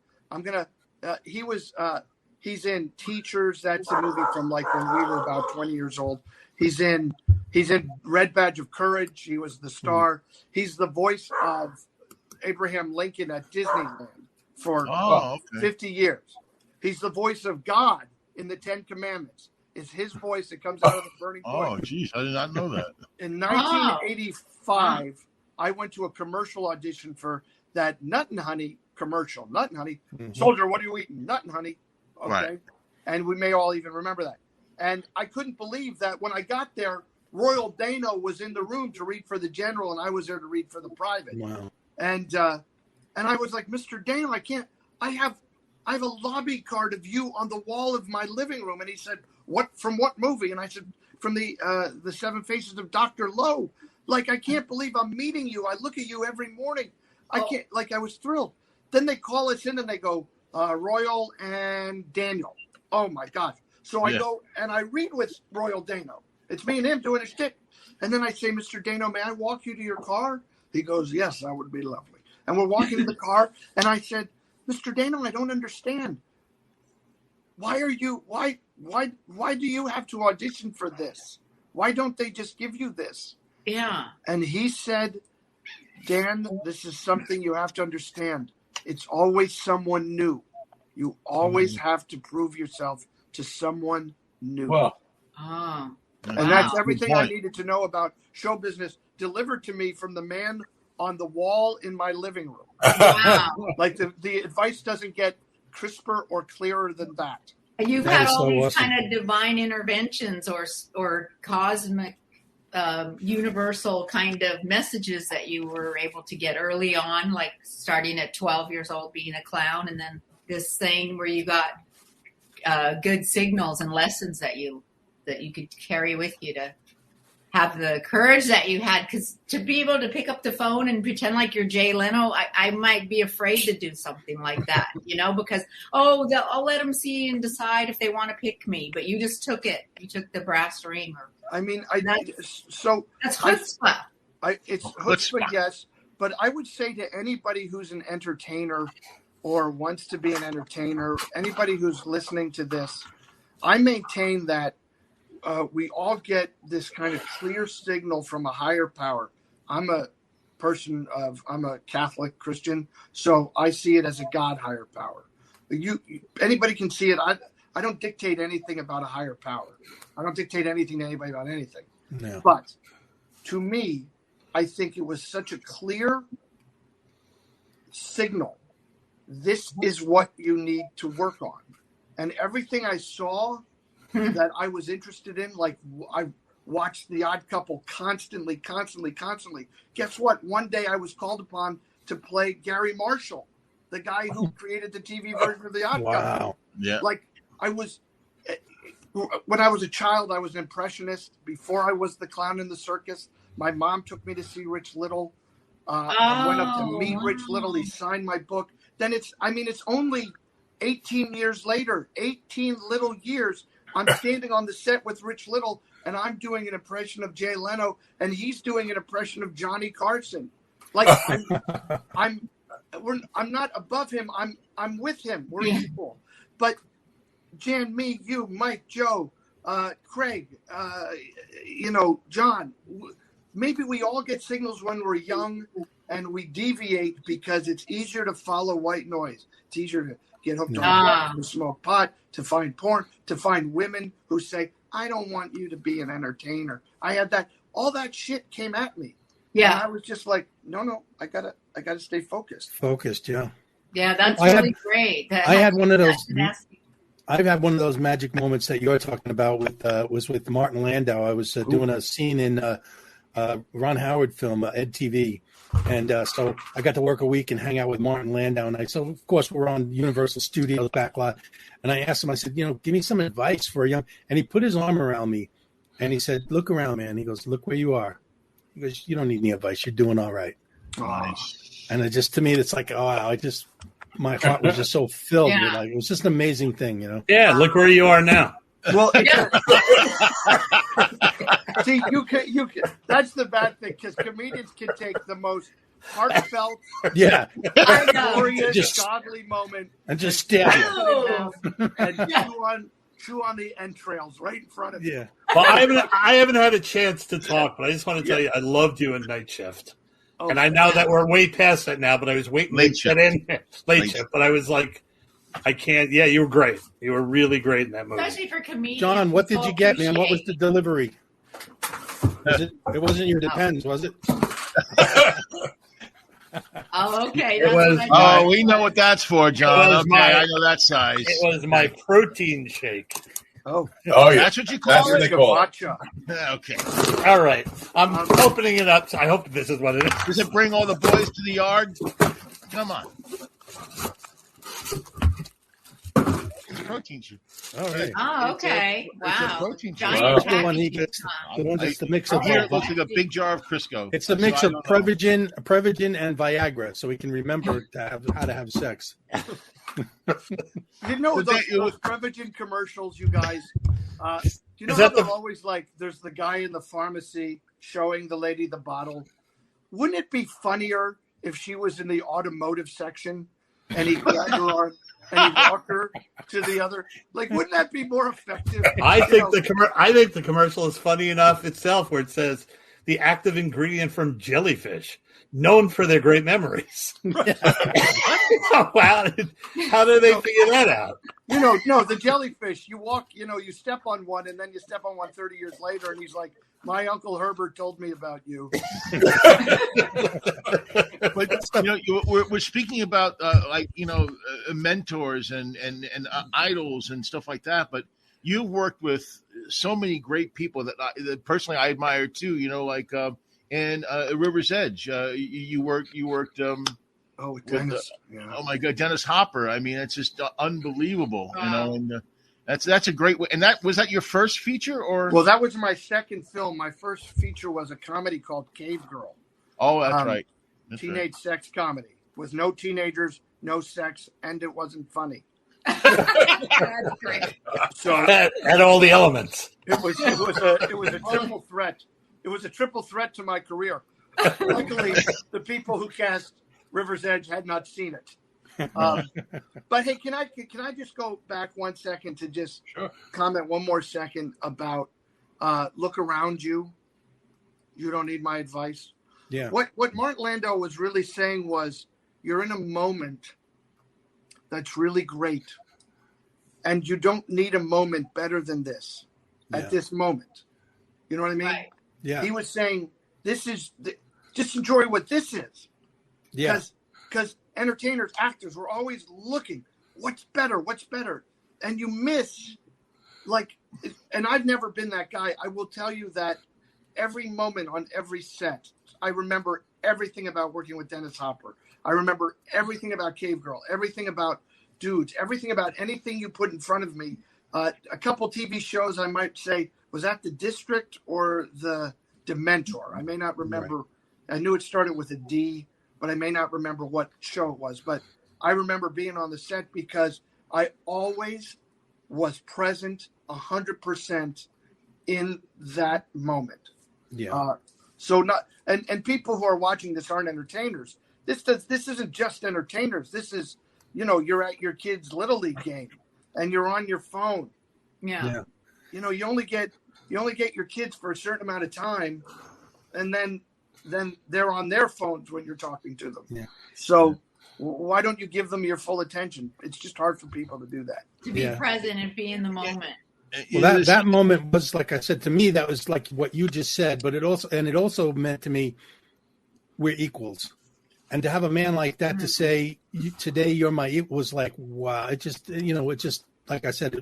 He's in Teachers. That's a movie from like when we were about 20 years old. He's in Red Badge of Courage. He was the star. He's the voice of Abraham Lincoln at Disneyland for 50 years. He's the voice of God in the 10 Commandments. It's his voice that comes out of the burning bush. Oh, geez, I did not know that. In 1985, I went to a commercial audition for that Nut and Honey commercial. Nut and Honey. Mm-hmm. Soldier, what are you eating? Nut and Honey. Okay. Right. And we may all even remember that. And I couldn't believe that when I got there, Royal Dano was in the room to read for the general, and I was there to read for the private. Wow. And I was like, Mr. Dano, I have a lobby card of you on the wall of my living room. And he said, from what movie? And I said, from the Seven Faces of Dr. Lowe. Like, I can't believe I'm meeting you. I look at you every morning. I was thrilled. Then they call us in and they go, Royal and Daniel. Oh my God. So I go and I read with Royal Dano. It's me and him doing a shtick. And then I say, Mr. Dano, may I walk you to your car? He goes, yes, that would be lovely. And we're walking to the car. And I said, Mr. Dano, I don't understand. Why do you have to audition for this? Why don't they just give you this? Yeah. And he said, Dan, this is something you have to understand. It's always someone new. You always have to prove yourself to someone new. Well, Oh. and Wow. that's everything I needed to know about show business delivered to me from the man on the wall in my living room. Wow. Like the advice doesn't get crisper or clearer than that. You've That had is all so these awesome. kind of divine interventions or cosmic, universal kind of messages that you were able to get early on, like starting at 12 years old, being a clown, and then this thing where you got good signals and lessons that you could carry with you to have the courage that you had, because to be able to pick up the phone and pretend like you're Jay Leno, I might be afraid to do something like that, because, I'll let them see and decide if they want to pick me. But you just took it. You took the brass ring. That's chutzpah. It's chutzpah, yes. But I would say to anybody who's an entertainer or wants to be an entertainer, anybody who's listening to this, I maintain that we all get this kind of clear signal from a higher power. I'm a Catholic Christian, so I see it as a God higher power. Anybody can see it. I don't dictate anything about a higher power. I don't dictate anything to anybody about anything. No. But to me, I think it was such a clear signal. This is what you need to work on. And everything I saw that I was interested in, like I watched The Odd Couple constantly. Guess what? One day I was called upon to play Gary Marshall, the guy who created the TV version of The Odd Couple. Yeah. Like when I was a child, I was an impressionist. Before I was the clown in the circus, my mom took me to see Rich Little. I went up to meet Rich Little. He signed my book. Then it's only 18 years later, 18 little years. I'm standing on the set with Rich Little, and I'm doing an impression of Jay Leno, and he's doing an impression of Johnny Carson. Like I'm not above him. I'm with him. We're equal. But Jan, me, you, Mike, Joe, Craig, John. Maybe we all get signals when we're young, and we deviate because it's easier to follow white noise. It's easier to get hooked on drugs, to smoke pot, to find porn, to find women who say, I don't want you to be an entertainer. I had that. All that shit came at me. Yeah. And I was just like, no, I gotta stay focused. Yeah. Yeah, that's really great. I've had one of those magic moments that you're talking about was with Martin Landau. I was doing a scene in Ron Howard film, Ed TV. And so I got to work a week and hang out with Martin Landau. And so, of course, we're on Universal Studios backlot. And I asked him, I said, give me some advice for a young. And he put his arm around me and he said, look around, man. He goes, look where you are. He goes, you don't need any advice. You're doing all right. Nice. And it just, to me, it's like, my heart was just so filled with it was just an amazing thing, Yeah, look where you are now. Well, see, you can. That's the bad thing, because comedians can take the most heartfelt, glorious, godly moment and just stab you and chew on the entrails right in front of you. Yeah. Well, I haven't had a chance to talk, but I just want to tell you, I loved you in Night Shift. And I know that we're way past that now, but I was waiting to get in late shift. But I was like, I can't. Yeah, you were great. You were really great in that movie. Especially for comedians. John, what did you get, man? What was the delivery? It wasn't your Depends, was it? Oh, okay. We know what that's for, John. I know that size. It was my protein shake. Oh, yeah. That's what you call That's it? what they call it. Okay. All right. I'm opening it up. I hope this is what it is. Does it bring all the boys to the yard? Come on. It's a protein shake. All right. Oh, okay. It's a Wow. protein shake. Giant The one he gets. The one that's the mix of. Here it looks like a big jar of Crisco. It's the mix of Prevagen and Viagra, so we can remember how to have sex. You know those Prevagen commercials, you guys? Do you know how they're always like, there's the guy in the pharmacy showing the lady the bottle? Wouldn't it be funnier if she was in the automotive section and he grabbed her arm and he walked her to the other? Like, wouldn't that be more effective? I think the commercial is funny enough itself, where it says, the active ingredient from jellyfish, known for their great memories. Wow. How did they figure that out? No, the jellyfish, you walk, you step on one and then you step on one 30 years later and he's like, my Uncle Herbert told me about you. But we're speaking about mentors and idols and stuff like that. But you've worked with so many great people that personally I admire too. In River's Edge, you worked. Dennis. Oh my God, Dennis Hopper. I mean, it's just unbelievable. Wow. And that's a great way. And was that your first feature, or? Well, that was my second film. My first feature was a comedy called Cave Girl. Oh, that's right. Teenage sex comedy with no teenagers, no sex, and it wasn't funny. That's great. So had all the elements. It was a triple threat. It was a triple threat to my career. Luckily, the people who cast River's Edge had not seen it. But hey, can I just go back 1 second to just comment one more second about look around you. You don't need my advice. Yeah. What Mark Landau was really saying was, you're in a moment that's really great, and you don't need a moment better than this at this moment. You know what I mean? Right. Yeah. He was saying, just enjoy what this is. Yeah. Because entertainers, actors, we're always looking, what's better? And you miss, and I've never been that guy. I will tell you that every moment on every set, I remember everything about working with Dennis Hopper. I remember everything about Cave Girl, everything about Dudes, everything about anything you put in front of me. A couple TV shows I might say, was that The District or The Dementor? I may not remember. Right. I knew it started with a D, but I may not remember what show it was. But I remember being on the set because I always was present 100% in that moment. Yeah. And people who are watching this aren't entertainers. This isn't just entertainers. This is, you're at your kid's Little League game and you're on your phone. Yeah. You only get your kids for a certain amount of time, and then they're on their phones when you're talking to them. Yeah. So why don't you give them your full attention? It's just hard for people to do that. To be present and be in the moment. Well, that moment was, like I said, to me, that was like what you just said, but it also meant to me, we're equals. And to have a man like that to say, today you're my equal, was like, wow. It just, like I said,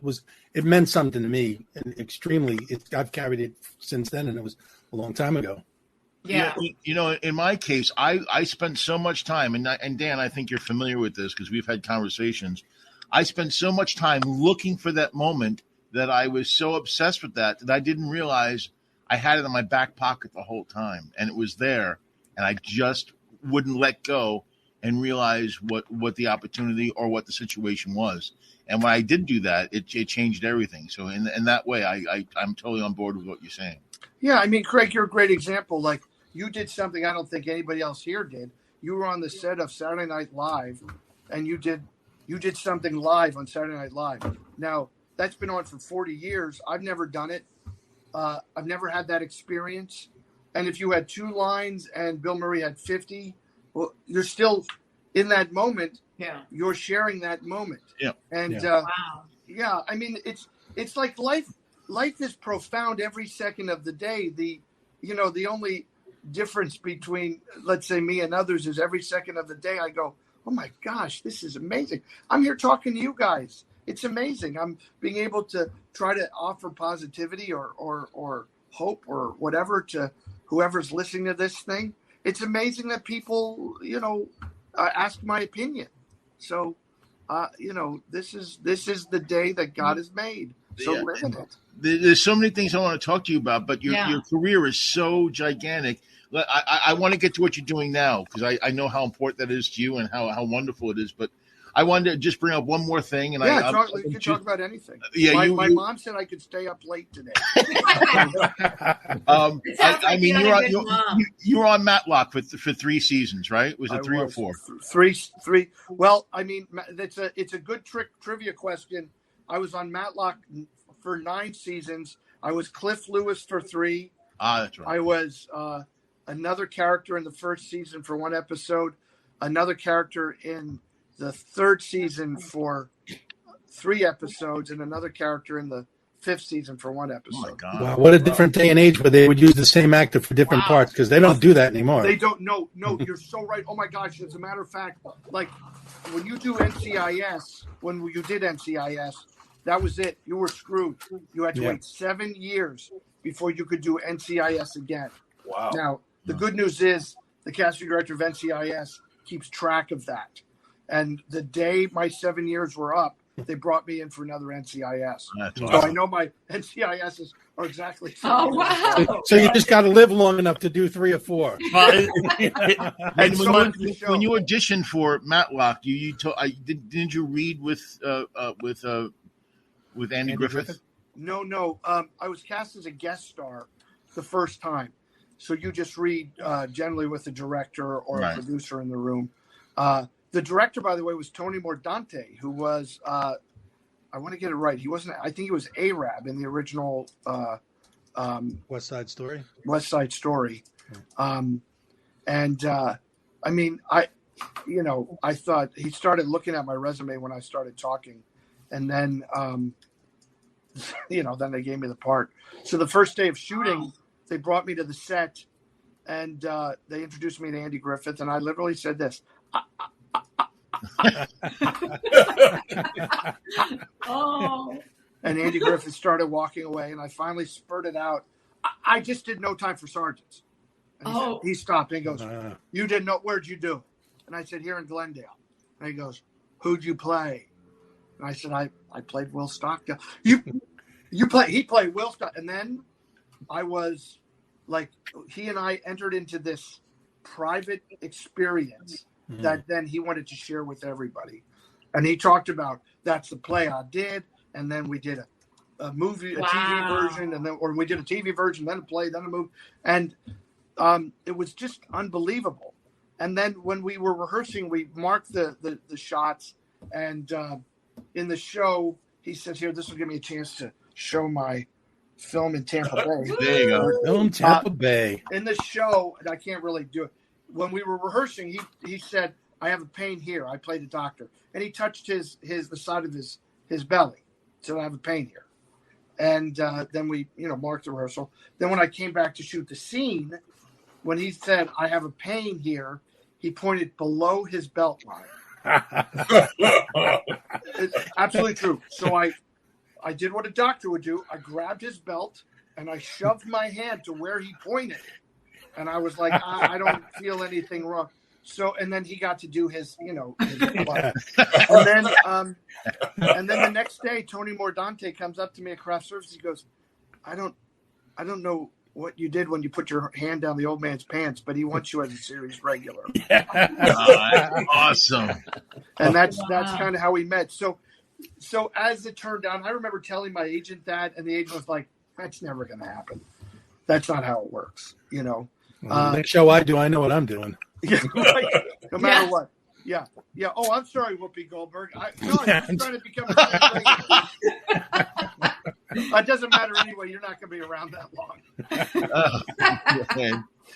it meant something to me, and extremely. I've carried it since then, and it was a long time ago. Yeah. In my case, I spent so much time, and Dan, I think you're familiar with this because we've had conversations. I spent so much time looking for that moment that I was so obsessed with that I didn't realize I had it in my back pocket the whole time, and it was there, and I just wouldn't let go and realize what the opportunity or what the situation was. And when I did do that, it changed everything. So in that way, I'm totally on board with what you're saying. Yeah, I mean, Craig, you're a great example. Like, you did something I don't think anybody else here did. You were on the set of Saturday Night Live, and you did something live on Saturday Night Live. Now, that's been on for 40 years. I've never done it. I've never had that experience. And if you had 2 lines and Bill Murray had 50, well, you're still in that moment. Yeah. You're sharing that moment. Yeah. And wow. Yeah, I mean, it's like life is profound every second of the day. The only difference between, let's say, me and others is every second of the day I go, oh my gosh, this is amazing. I'm here talking to you guys. It's amazing. I'm being able to try to offer positivity or hope or whatever to whoever's listening to this thing. It's amazing that people, ask my opinion. So, this is the day that God has made. So live in it. There's so many things I want to talk to you about, but your career is so gigantic. I want to get to what you're doing now because I know how important that is to you and how wonderful it is. But I wanted to just bring up one more thing. And we can talk about anything. Yeah, my mom said I could stay up late today. You were on Matlock for 3 seasons, right? Was it 3 or 4? Three. Well, I mean, it's a good trivia question. I was on Matlock for 9 seasons. I was Cliff Lewis for 3. That's right. I was another character in the first season for one episode, another character in the third season for 3 episodes, and another character in the 5th season for 1 episode. Oh my God! Wow, what a different day and age where they would use the same actor for different parts, because they don't do that anymore. They don't. No, you're so right. Oh my gosh! As a matter of fact, like when you do NCIS, when you did NCIS, that was it. You were screwed. You had to wait 7 years before you could do NCIS again. Wow. Now, the good news is the casting director of NCIS keeps track of that. And the day my 7 years were up, they brought me in for another NCIS. That's so awesome. I know my NCISs are exactly. Oh, wow. So you just got to live long enough to do 3 or 4. And And so much the show. when you auditioned for Matlock, didn't you read with Andy Griffith? No. I was cast as a guest star the first time. So you just read generally with the director or a producer in the room. The director, by the way, was Tony Mordante, who was, I want to get it right. He wasn't, I think he was Arab in the original West Side Story. West Side Story. I mean, I thought he started looking at my resume when I started talking. And then, then they gave me the part. So the first day of shooting, they brought me to the set and they introduced me to Andy Griffith. And I literally said this. Oh. And Andy Griffith started walking away, and I finally spurted out. I just did no time for sergeants. And he stopped and he goes, "You didn't know? Where'd you do?" And I said, "Here in Glendale." And he goes, "Who'd you play?" And I said, I played Will Stockdale. He played Will Stockdale. And then I was like, he and I entered into this private experience that then he wanted to share with everybody. And he talked about, that's the play I did. And then we did a movie, a TV version, or we did a TV version, then a play, then a movie. And it was just unbelievable. And then when we were rehearsing, we marked the shots. And in the show, he says, "Here, this will give me a chance to show my film in Tampa Bay." There you go. Film Tampa Bay. In the show, and I can't really do it. When we were rehearsing, he said, "I have a pain here." I played a doctor, and he touched the side of his belly. So I have a pain here, and then we marked the rehearsal. Then when I came back to shoot the scene, when he said, "I have a pain here," he pointed below his belt line. It's absolutely true. So I did what a doctor would do. I grabbed his belt and I shoved my hand to where he pointed. And I was like, I don't feel anything wrong. So, and then he got to do his and then the next day, Tony Mordante comes up to me at craft service. He goes, I don't know what you did when you put your hand down the old man's pants, but he wants you as a series regular. Awesome. And that's kind of how we met. So as it turned out, I remember telling my agent that, and the agent was like, "That's never going to happen. That's not how it works." Next show I do, I know what I'm doing. No matter what. Yeah. Oh, I'm sorry, Whoopi Goldberg. I'm just trying to become a It doesn't matter anyway. You're not going to be around that long.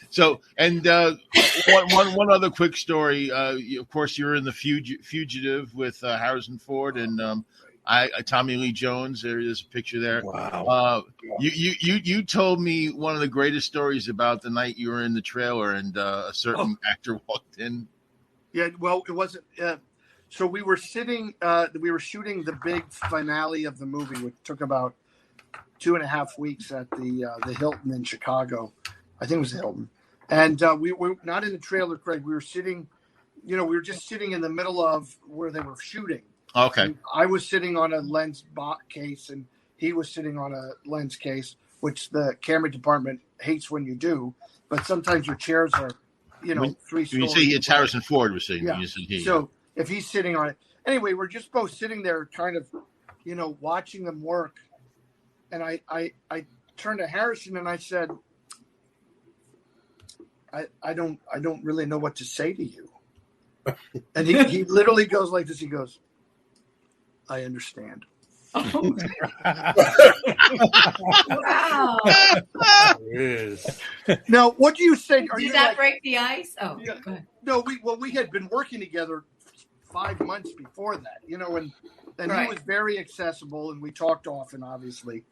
So, and one other quick story. Of course, you're in the Fugitive with Harrison Ford and Tommy Lee Jones. There is a picture there. Wow. You told me one of the greatest stories about the night you were in the trailer and a certain actor walked in. Yeah, well, it wasn't. So we were shooting the big finale of the movie, which took about 2.5 weeks at the Hilton in Chicago. I think it was the Hilton. And we were not in the trailer, Craig. We were sitting, we were just sitting in the middle of where they were shooting. Okay. And I was sitting on a lens case, and he was sitting on a lens case, which the camera department hates when you do. But sometimes your chairs are, 3 stories. You say it's Harrison Ford was sitting. Yeah. You said he. So if he's sitting on it. Anyway, we're just both sitting there kind of, watching them work. And I turned to Harrison and I said, I don't really know what to say to you. And he literally goes like this. He goes, "I understand." Oh. Wow. It is. Now, what do you say? Did that break the ice? Oh, yeah. Go ahead. No, we had been working together 5 months before that, and Right. he was very accessible, and we talked often, obviously.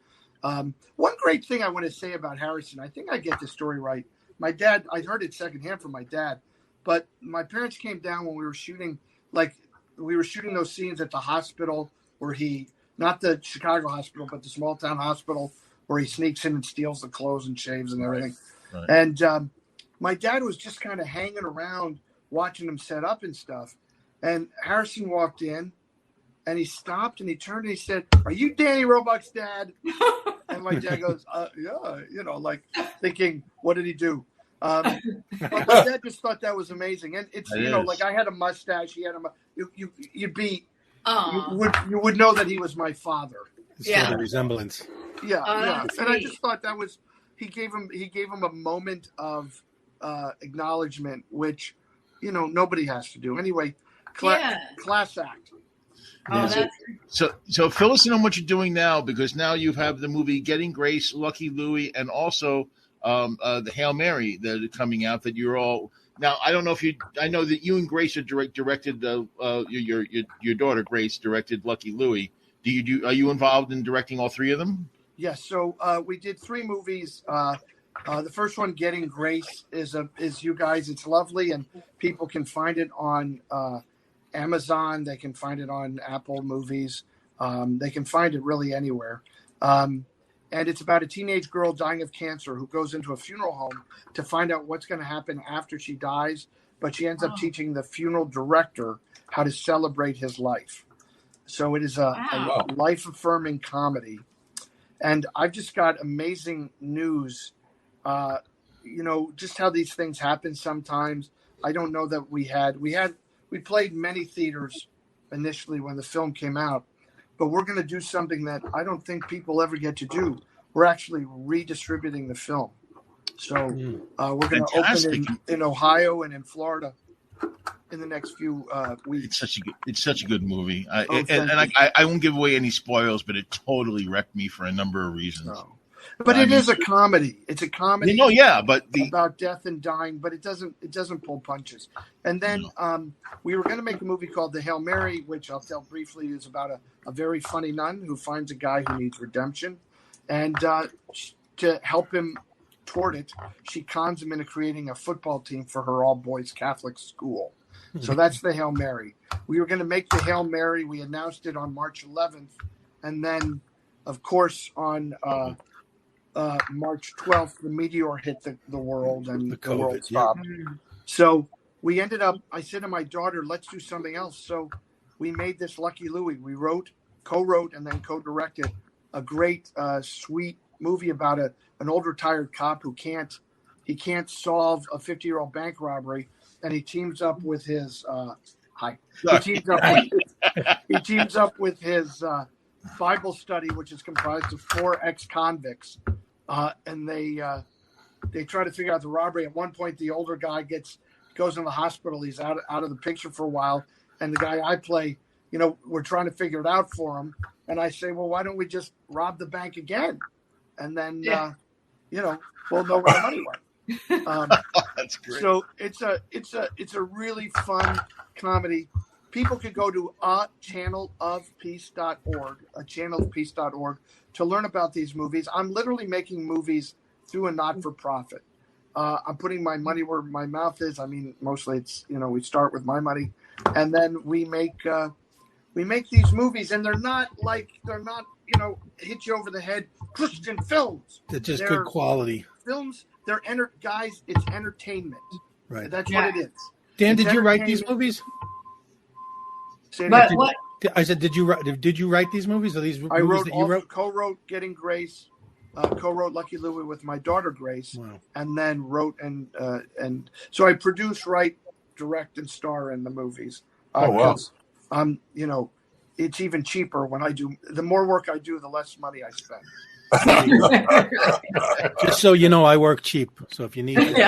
One great thing I want to say about Harrison, I think I get the story right. My dad, I heard it secondhand from my dad, but my parents came down when we were shooting, those scenes at the hospital where not the Chicago hospital, but the small town hospital where he sneaks in and steals the clothes and shaves and everything. Right. And my dad was just kind of hanging around watching them set up and stuff. And Harrison walked in and he stopped and he turned and he said, "Are you Danny Roebuck's dad?" And my dad goes, "Yeah," thinking, what did he do? But my dad just thought that was amazing. And it's, like I had a mustache. He had you would know that he was my father. Yeah. The resemblance. Yeah. And Sweet. I just thought that was, he gave him a moment of acknowledgement, which, nobody has to do. Anyway, class act. So fill us in on what you're doing now, because now you have the movie Getting Grace, Lucky Louie, and also the Hail Mary that are coming out. That you're all now. I don't know if I know that you and Grace are directed. Your daughter Grace directed Lucky Louie. Are you involved in directing all three of them? Yes. So we did 3 movies. The first one, Getting Grace, is you guys. It's lovely, and people can find it on Amazon. They can find it on Apple Movies. They can find it really anywhere. And it's about a teenage girl dying of cancer who goes into a funeral home to find out what's going to happen after she dies. But she ends up teaching the funeral director how to celebrate his life. So it is a life-affirming comedy. And I've just got amazing news. Just how these things happen sometimes. I don't know that we played many theaters initially when the film came out, but we're going to do something that I don't think people ever get to do. We're actually redistributing the film. So we're going to open in Ohio and in Florida in the next few weeks. It's such a good movie. I won't give away any spoils, but it totally wrecked me for a number of reasons. No. But it is a comedy. It's a comedy. But about death and dying, but it doesn't pull punches. And then we were going to make a movie called The Hail Mary, which I'll tell briefly is about a very funny nun who finds a guy who needs redemption, and to help him toward it, she cons him into creating a football team for her all-boys Catholic school. So that's The Hail Mary. We were going to make The Hail Mary. We announced it on March 11th, and then, of course, on March 12th, the meteor hit the world and the world stopped. So we ended up, I said to my daughter, let's do something else. So we made this Lucky Louie. We co-wrote, and then co-directed a great, sweet movie about an old retired cop who can't solve a 50-year-old bank robbery, and he teams up with his he teams up with his Bible study, which is comprised of 4 ex-convicts, and they try to figure out the robbery. At one point, the older guy goes in the hospital. He's out of the picture for a while, and the guy I play, we're trying to figure it out for him. And I say, well, why don't we just rob the bank again? And then, we'll know where the money went. That's great. So it's a really fun comedy. People could go to channelofpeace.org to learn about these movies. I'm literally making movies through a not-for-profit. I'm putting my money where my mouth is. I mean, mostly it's, we start with my money, and then we make these movies, and they're not hit you over the head Christian films. They're just good quality films. They're guys. It's entertainment. Right. That's what it is. Dan, did you write these movies? I said, did you write these movies? Are these movies that you wrote? Co-wrote Getting Grace, co-wrote Lucky Louie with my daughter Grace, and then wrote and so I produce, write, direct, and star in the movies. It's even cheaper when I do. The more work I do, the less money I spend. Just so you know, I work cheap. So if you need it.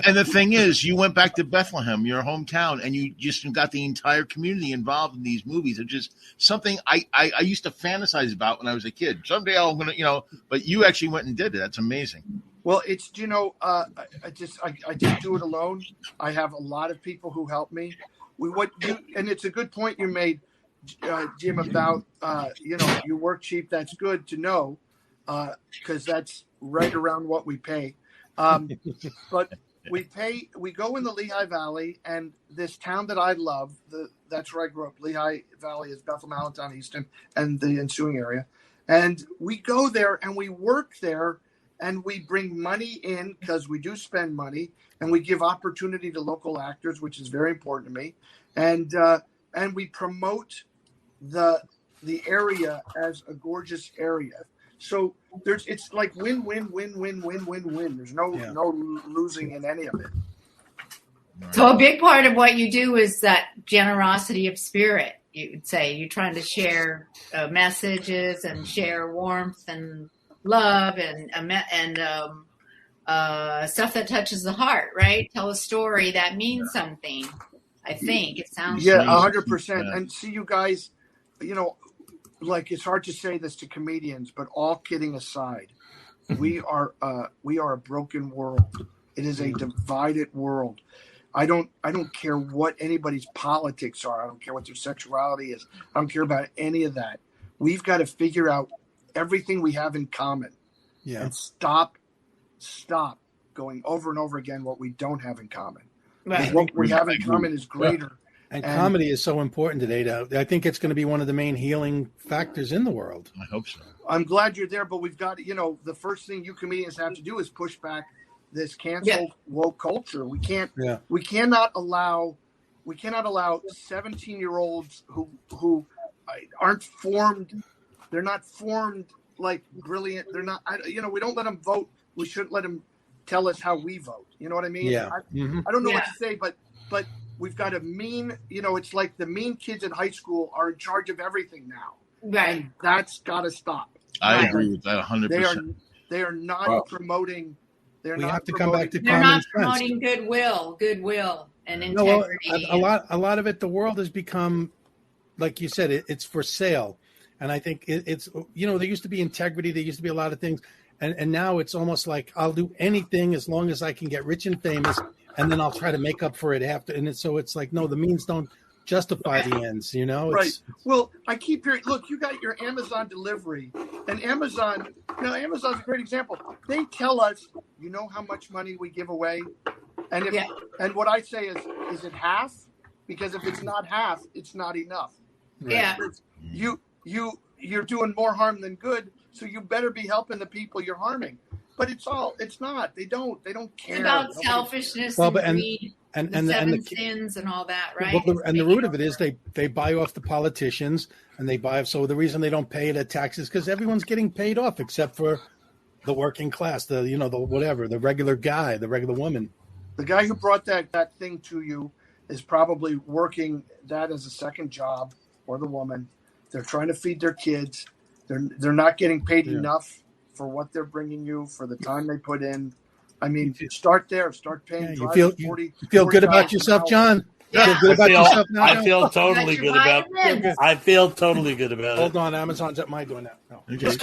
And the thing is, you went back to Bethlehem, your hometown, and you just got the entire community involved in these movies. It's just something I used to fantasize about when I was a kid. Someday I'm going to, but you actually went and did it. That's amazing. Well, it's I just do it alone. I have a lot of people who help me. And it's a good point you made, Jim, about you work cheap. That's good to know, because that's right around what we pay. But we go in the Lehigh Valley, and this town that I love, that's where I grew up. Lehigh Valley is Bethel, Allentown, Easton, and the ensuing area. And we go there and we work there, and we bring money in because we do spend money, and we give opportunity to local actors, which is very important to me. And we promote the area as a gorgeous area. So it's like win. There's no losing in any of it. So a big part of what you do is that generosity of spirit. You would say you're trying to share messages and share warmth and love and stuff that touches the heart, right? Tell a story that means something. I think it sounds. Yeah, 100%. And see, you guys, like, it's hard to say this to comedians, but all kidding aside, we are a broken world. It is a divided world. I don't care what anybody's politics are. I don't care what their sexuality is. I don't care about any of that. We've got to figure out everything we have in common, and stop going over and over again what we don't have in common. Right. What we have in common is greater. And comedy is so important today. I think it's going to be one of the main healing factors in the world. I hope so. I'm glad you're there, but we've got, the first thing you comedians have to do is push back this canceled woke culture. We cannot allow 17-year-olds who aren't formed. They're not formed like brilliant. They're not. We don't let them vote. We shouldn't let them tell us how we vote. You know what I mean? Yeah. I don't know what to say, but we've got a mean. It's like the mean kids in high school are in charge of everything now, right? And that's got to stop. I agree with that 100%. They are not promoting. We have to come back to they're common not sense. promoting goodwill and integrity. A lot of it, the world has become, like you said, it's for sale. And I think it's there used to be integrity. There used to be a lot of things. And now it's almost like I'll do anything as long as I can get rich and famous, and then I'll try to make up for it after. And it's like, no, the means don't justify the ends, Right. Well, I keep hearing, look, you got your Amazon delivery, and Amazon's a great example. They tell us, how much money we give away, and and what I say is it half? Because if it's not half, it's not enough. Yeah. You're doing more harm than good, so you better be helping the people you're harming. But it's not. They don't care. It's about selfishness and greed. And the sins and all that, right? Well, and the root of it is they buy off the politicians, and they buy. So the reason they don't pay the taxes because everyone's getting paid off except for the working class, the regular guy, the regular woman. The guy who brought that thing to you is probably working that as a second job, or the woman. They're trying to feed their kids. They're not getting paid enough for what they're bringing you, for the time they put in. I mean, start there. Start paying. You feel good about yourself, John? Yeah. I feel totally good about it. Hold on, Amazon's at my door now. No. Okay.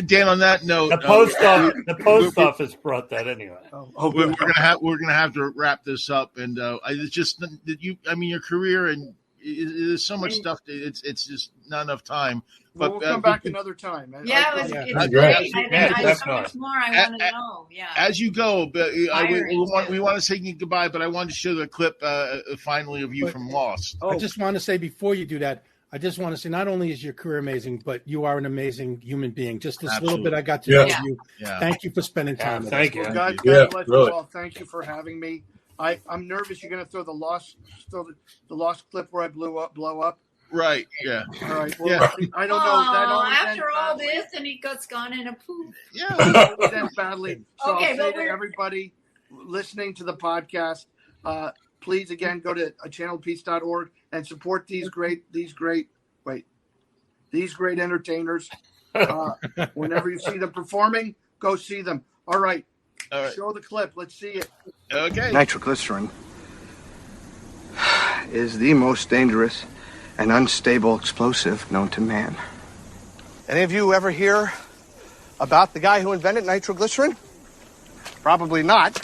Dan, on that note, the post office brought that anyway. We're gonna have to wrap this up, and it's just your career, and there's so much stuff. It's just not enough time. But we'll come back another time. It's great. I so much more I want to know. Yeah. As you go, but we want to say goodbye, but I wanted to show the clip finally of you from Lost. I just want to say before you do that, I just want to say not only is your career amazing, but you are an amazing human being. Just this little bit I got to know you. Yeah. Thank you for spending time with us. Thank you. Well, God bless you all. Thank you for having me. I'm nervous you're going to throw the lost clip where I blow up. Right. Yeah. All right. Well, I don't know. After all this, and he gone in a poof. Yeah. It ends badly. So I'll say to everybody listening to the podcast, please again go to channelpeace.org and support these great entertainers. Whenever you see them performing, go see them. All right. Show the clip. Let's see it. Okay. Nitroglycerin is the most dangerous and unstable explosive known to man. Any of you ever hear About the guy who invented nitroglycerin? Probably not,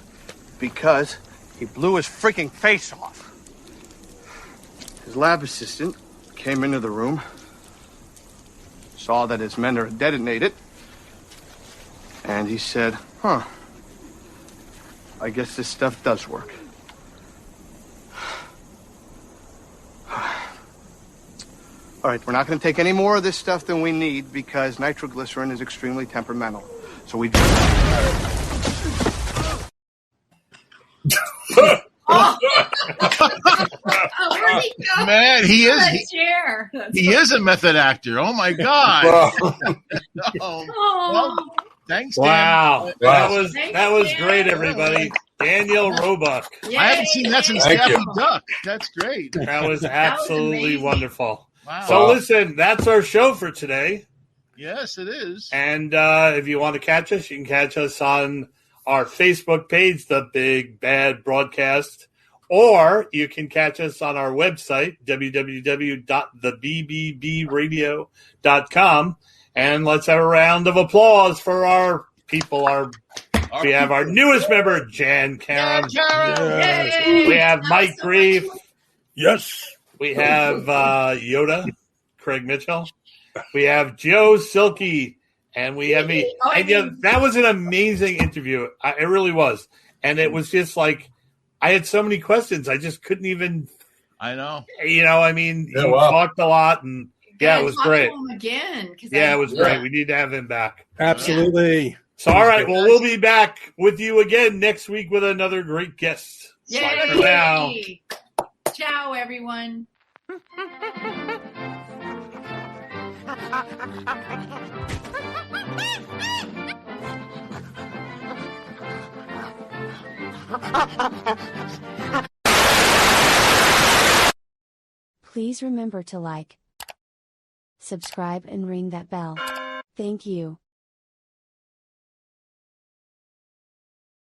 because he blew his freaking face off. His lab assistant came into the room, saw that his men are detonated, and he said, huh, I guess this stuff does work. All right, we're not going to take any more of this stuff than we need because nitroglycerin is extremely temperamental. So we... Man, he is. He is a method actor. Oh my God! Well, thanks, Dan. Wow, that was great, everybody. Daniel Roebuck. I haven't seen that since Daffy Duck. That's great. That was absolutely wonderful. Wow. So listen, that's our show for today. Yes, it is. And if you want to catch us, you can catch us on our Facebook page, The Big Bad Broadcast, or you can catch us on our website, www.thebbbbradio.com. And let's have a round of applause for our people. We have our newest member, Jann Karam. Yes. We have Mike Grief. Yes. We have Yoda, Craig Mitchell. We have Joe Silky. And we have me. And that was an amazing interview. It really was. And it was just like, I had so many questions. I just couldn't even. I know. You talked a lot. And it was great. Again, it was great. We need to have him back. Absolutely. Yeah. So, all right. Well, we'll be back with you again next week with another great guest. Yay. For now. Ciao, everyone. Please remember to like, subscribe, and ring that bell. Thank you.